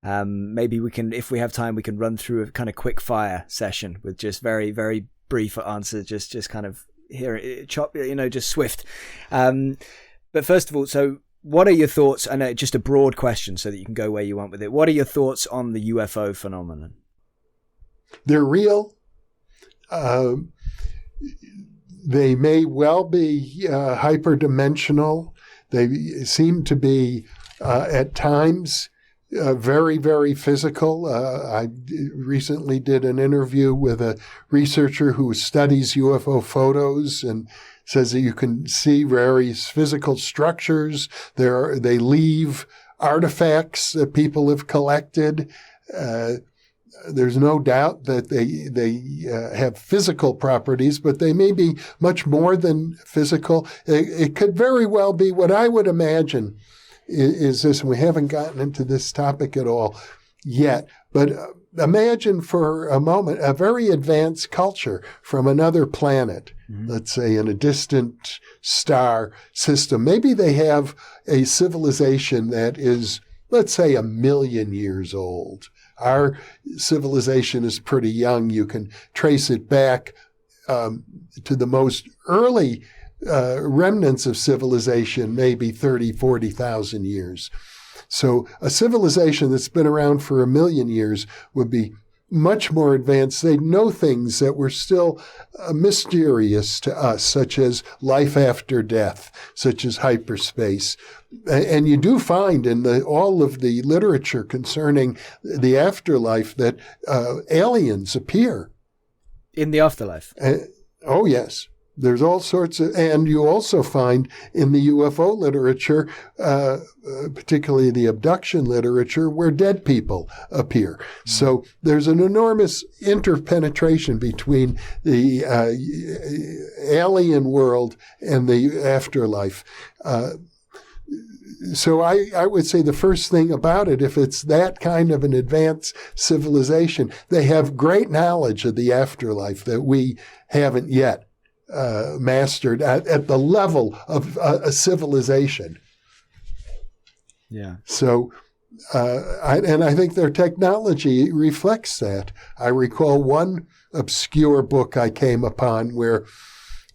maybe we can, if we have time, we can run through a kind of quick fire session with just very, very brief answers, just kind of just swift. But first of all, so what are your thoughts? I know just a broad question so that you can go where you want with it. What are your thoughts on the UFO phenomenon? They're real. They may well be hyperdimensional. They seem to be at times very, very physical. I recently did an interview with a researcher who studies UFO photos and says that you can see various physical structures. They leave artifacts that people have collected. There's no doubt that they have physical properties, but they may be much more than physical. It could very well be what I would imagine is this, and we haven't gotten into this topic at all yet, but imagine for a moment a very advanced culture from another planet, let's say in a distant star system. Maybe they have a civilization that is, let's say, 1 million years old. Our civilization is pretty young. You can trace it back to the most early remnants of civilization, maybe 30, 40,000 years. So a civilization that's been around for 1 million years would be much more advanced. They'd know things that were still mysterious to us, such as life after death, such as hyperspace. And you do find in all of the literature concerning the afterlife that aliens appear. In the afterlife? Oh, yes. There's all sorts of, and you also find in the UFO literature, particularly the abduction literature, where dead people appear. Mm-hmm. So there's an enormous interpenetration between the alien world and the afterlife. So I would say the first thing about it, if it's that kind of an advanced civilization, they have great knowledge of the afterlife that we haven't yet mastered at the level of a civilization. Yeah. So, I think their technology reflects that. I recall one obscure book I came upon where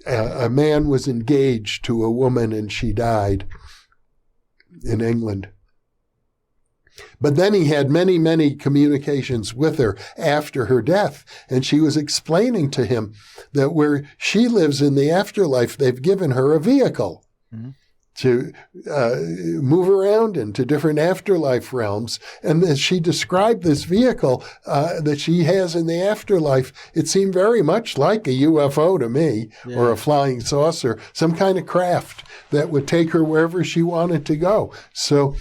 a man was engaged to a woman and she died in England. But then he had many, many communications with her after her death. And she was explaining to him that where she lives in the afterlife, they've given her a vehicle to move around into different afterlife realms. And as she described this vehicle that she has in the afterlife, it seemed very much like a UFO to me, or a flying saucer, some kind of craft that would take her wherever she wanted to go. So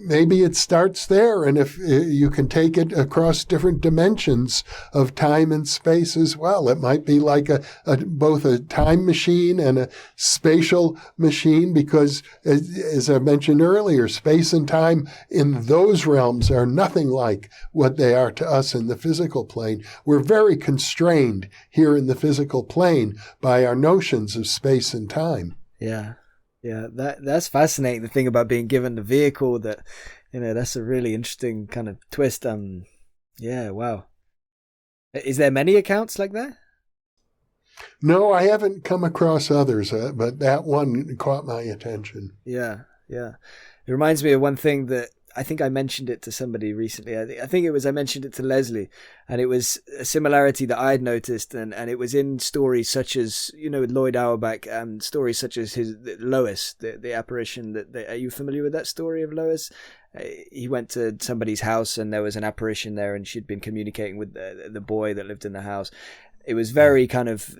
maybe it starts there, and if you can take it across different dimensions of time and space as well, it might be like both a time machine and a spatial machine, because as I mentioned earlier, space and time in those realms are nothing like what they are to us in the physical plane. We're very constrained here in the physical plane by our notions of space and time. Yeah. Yeah, that's fascinating. The thing about being given the vehicle, that, that's a really interesting kind of twist. Yeah, wow. Is there many accounts like that? No, I haven't come across others, but that one caught my attention. Yeah. It reminds me of one thing that I think I mentioned it to somebody recently. I mentioned it to Leslie, and it was a similarity that I had noticed, and it was in stories such as, with Lloyd Auerbach, stories such as his Lois, the apparition. Are you familiar with that story of Lois? He went to somebody's house and there was an apparition there, and she'd been communicating with the boy that lived in the house. It was very kind of...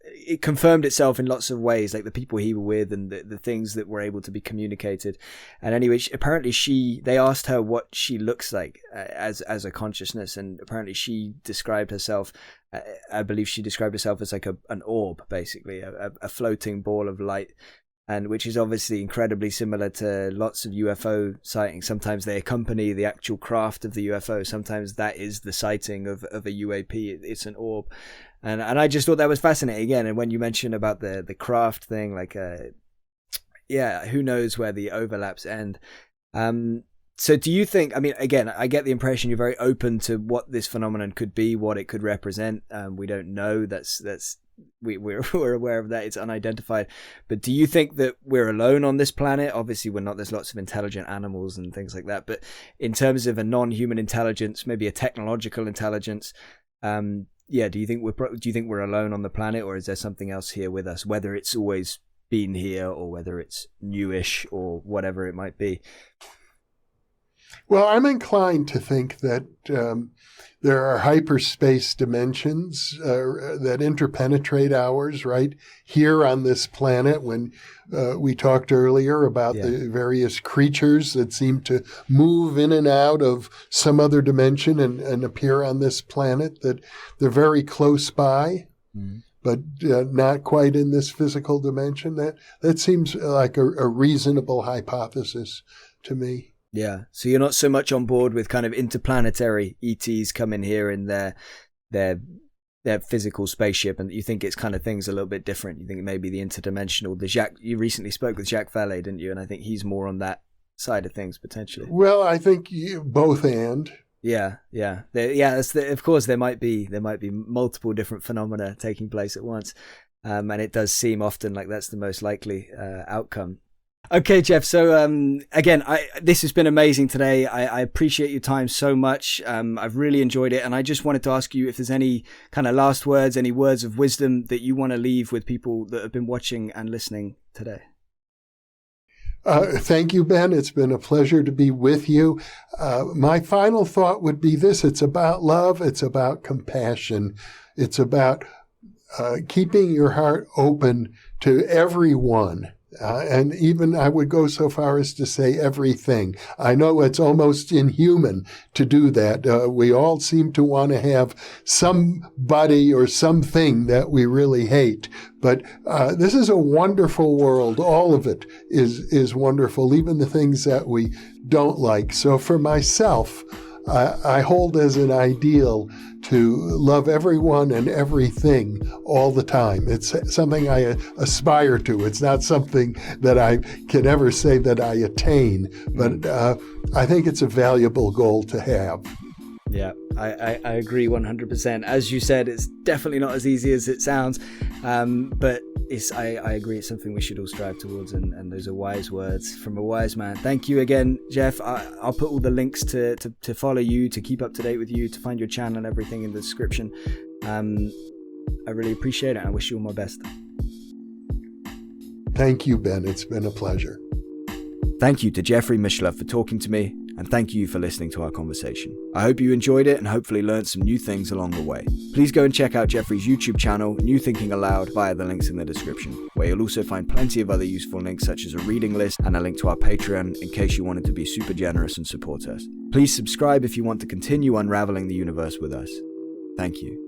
It confirmed itself in lots of ways, like the people he was with and the things that were able to be communicated. And anyway, apparently they asked her what she looks like as a consciousness, and apparently she described herself, I believe she described herself as like an orb, basically, a floating ball of light, and which is obviously incredibly similar to lots of UFO sightings. Sometimes they accompany the actual craft of the UFO. Sometimes that is the sighting of a UAP. It's an orb. And I just thought that was fascinating again. And when you mentioned about the craft thing, like, who knows where the overlaps end. So do you think, again, I get the impression you're very open to what this phenomenon could be, what it could represent. We don't know. We're aware of that. It's unidentified. But do you think that we're alone on this planet? Obviously we're not. There's lots of intelligent animals and things like that. But in terms of a non-human intelligence, maybe a technological intelligence, do you think we're alone on the planet, or is there something else here with us, whether it's always been here or whether it's newish or whatever it might be? Well, I'm inclined to think that there are hyperspace dimensions that interpenetrate ours right here on this planet. When we talked earlier about the various creatures that seem to move in and out of some other dimension and appear on this planet, that they're very close by, but not quite in this physical dimension. That seems like a reasonable hypothesis to me. Yeah, so you're not so much on board with kind of interplanetary ETs coming here in their physical spaceship, and you think it's kind of things a little bit different. You think maybe the interdimensional. You recently spoke with Jacques Vallée, didn't you? And I think he's more on that side of things potentially. Well, I think both and. Yeah. Of course, there might be multiple different phenomena taking place at once, and it does seem often like that's the most likely outcome. Okay, Jeff. So again, this has been amazing today. I appreciate your time so much. I've really enjoyed it. And I just wanted to ask you if there's any kind of last words, any words of wisdom that you want to leave with people that have been watching and listening today. Thank you, Ben. It's been a pleasure to be with you. My final thought would be this. It's about love. It's about compassion. It's about keeping your heart open to everyone. And even I would go so far as to say everything. I know it's almost inhuman to do that. We all seem to want to have somebody or something that we really hate. But this is a wonderful world. All of it is wonderful, even the things that we don't like. So for myself, I hold as an ideal to love everyone and everything all the time. It's something I aspire to. It's not something that I can ever say that I attain, but I think it's a valuable goal to have. Yeah, I agree 100%. As you said, it's definitely not as easy as it sounds, but I agree, it's something we should all strive towards, and those are wise words from a wise man. Thank you again, Jeff. I'll put all the links to follow you, to keep up to date with you, to find your channel and everything in the description. I really appreciate it. I wish you all my best. Thank you, Ben. It's been a pleasure. Thank you to Jeffrey Mishlove for talking to me, and thank you for listening to our conversation. I hope you enjoyed it and hopefully learned some new things along the way. Please go and check out Jeffrey's YouTube channel, New Thinking Aloud, via the links in the description, where you'll also find plenty of other useful links such as a reading list and a link to our Patreon in case you wanted to be super generous and support us. Please subscribe if you want to continue unraveling the universe with us. Thank you.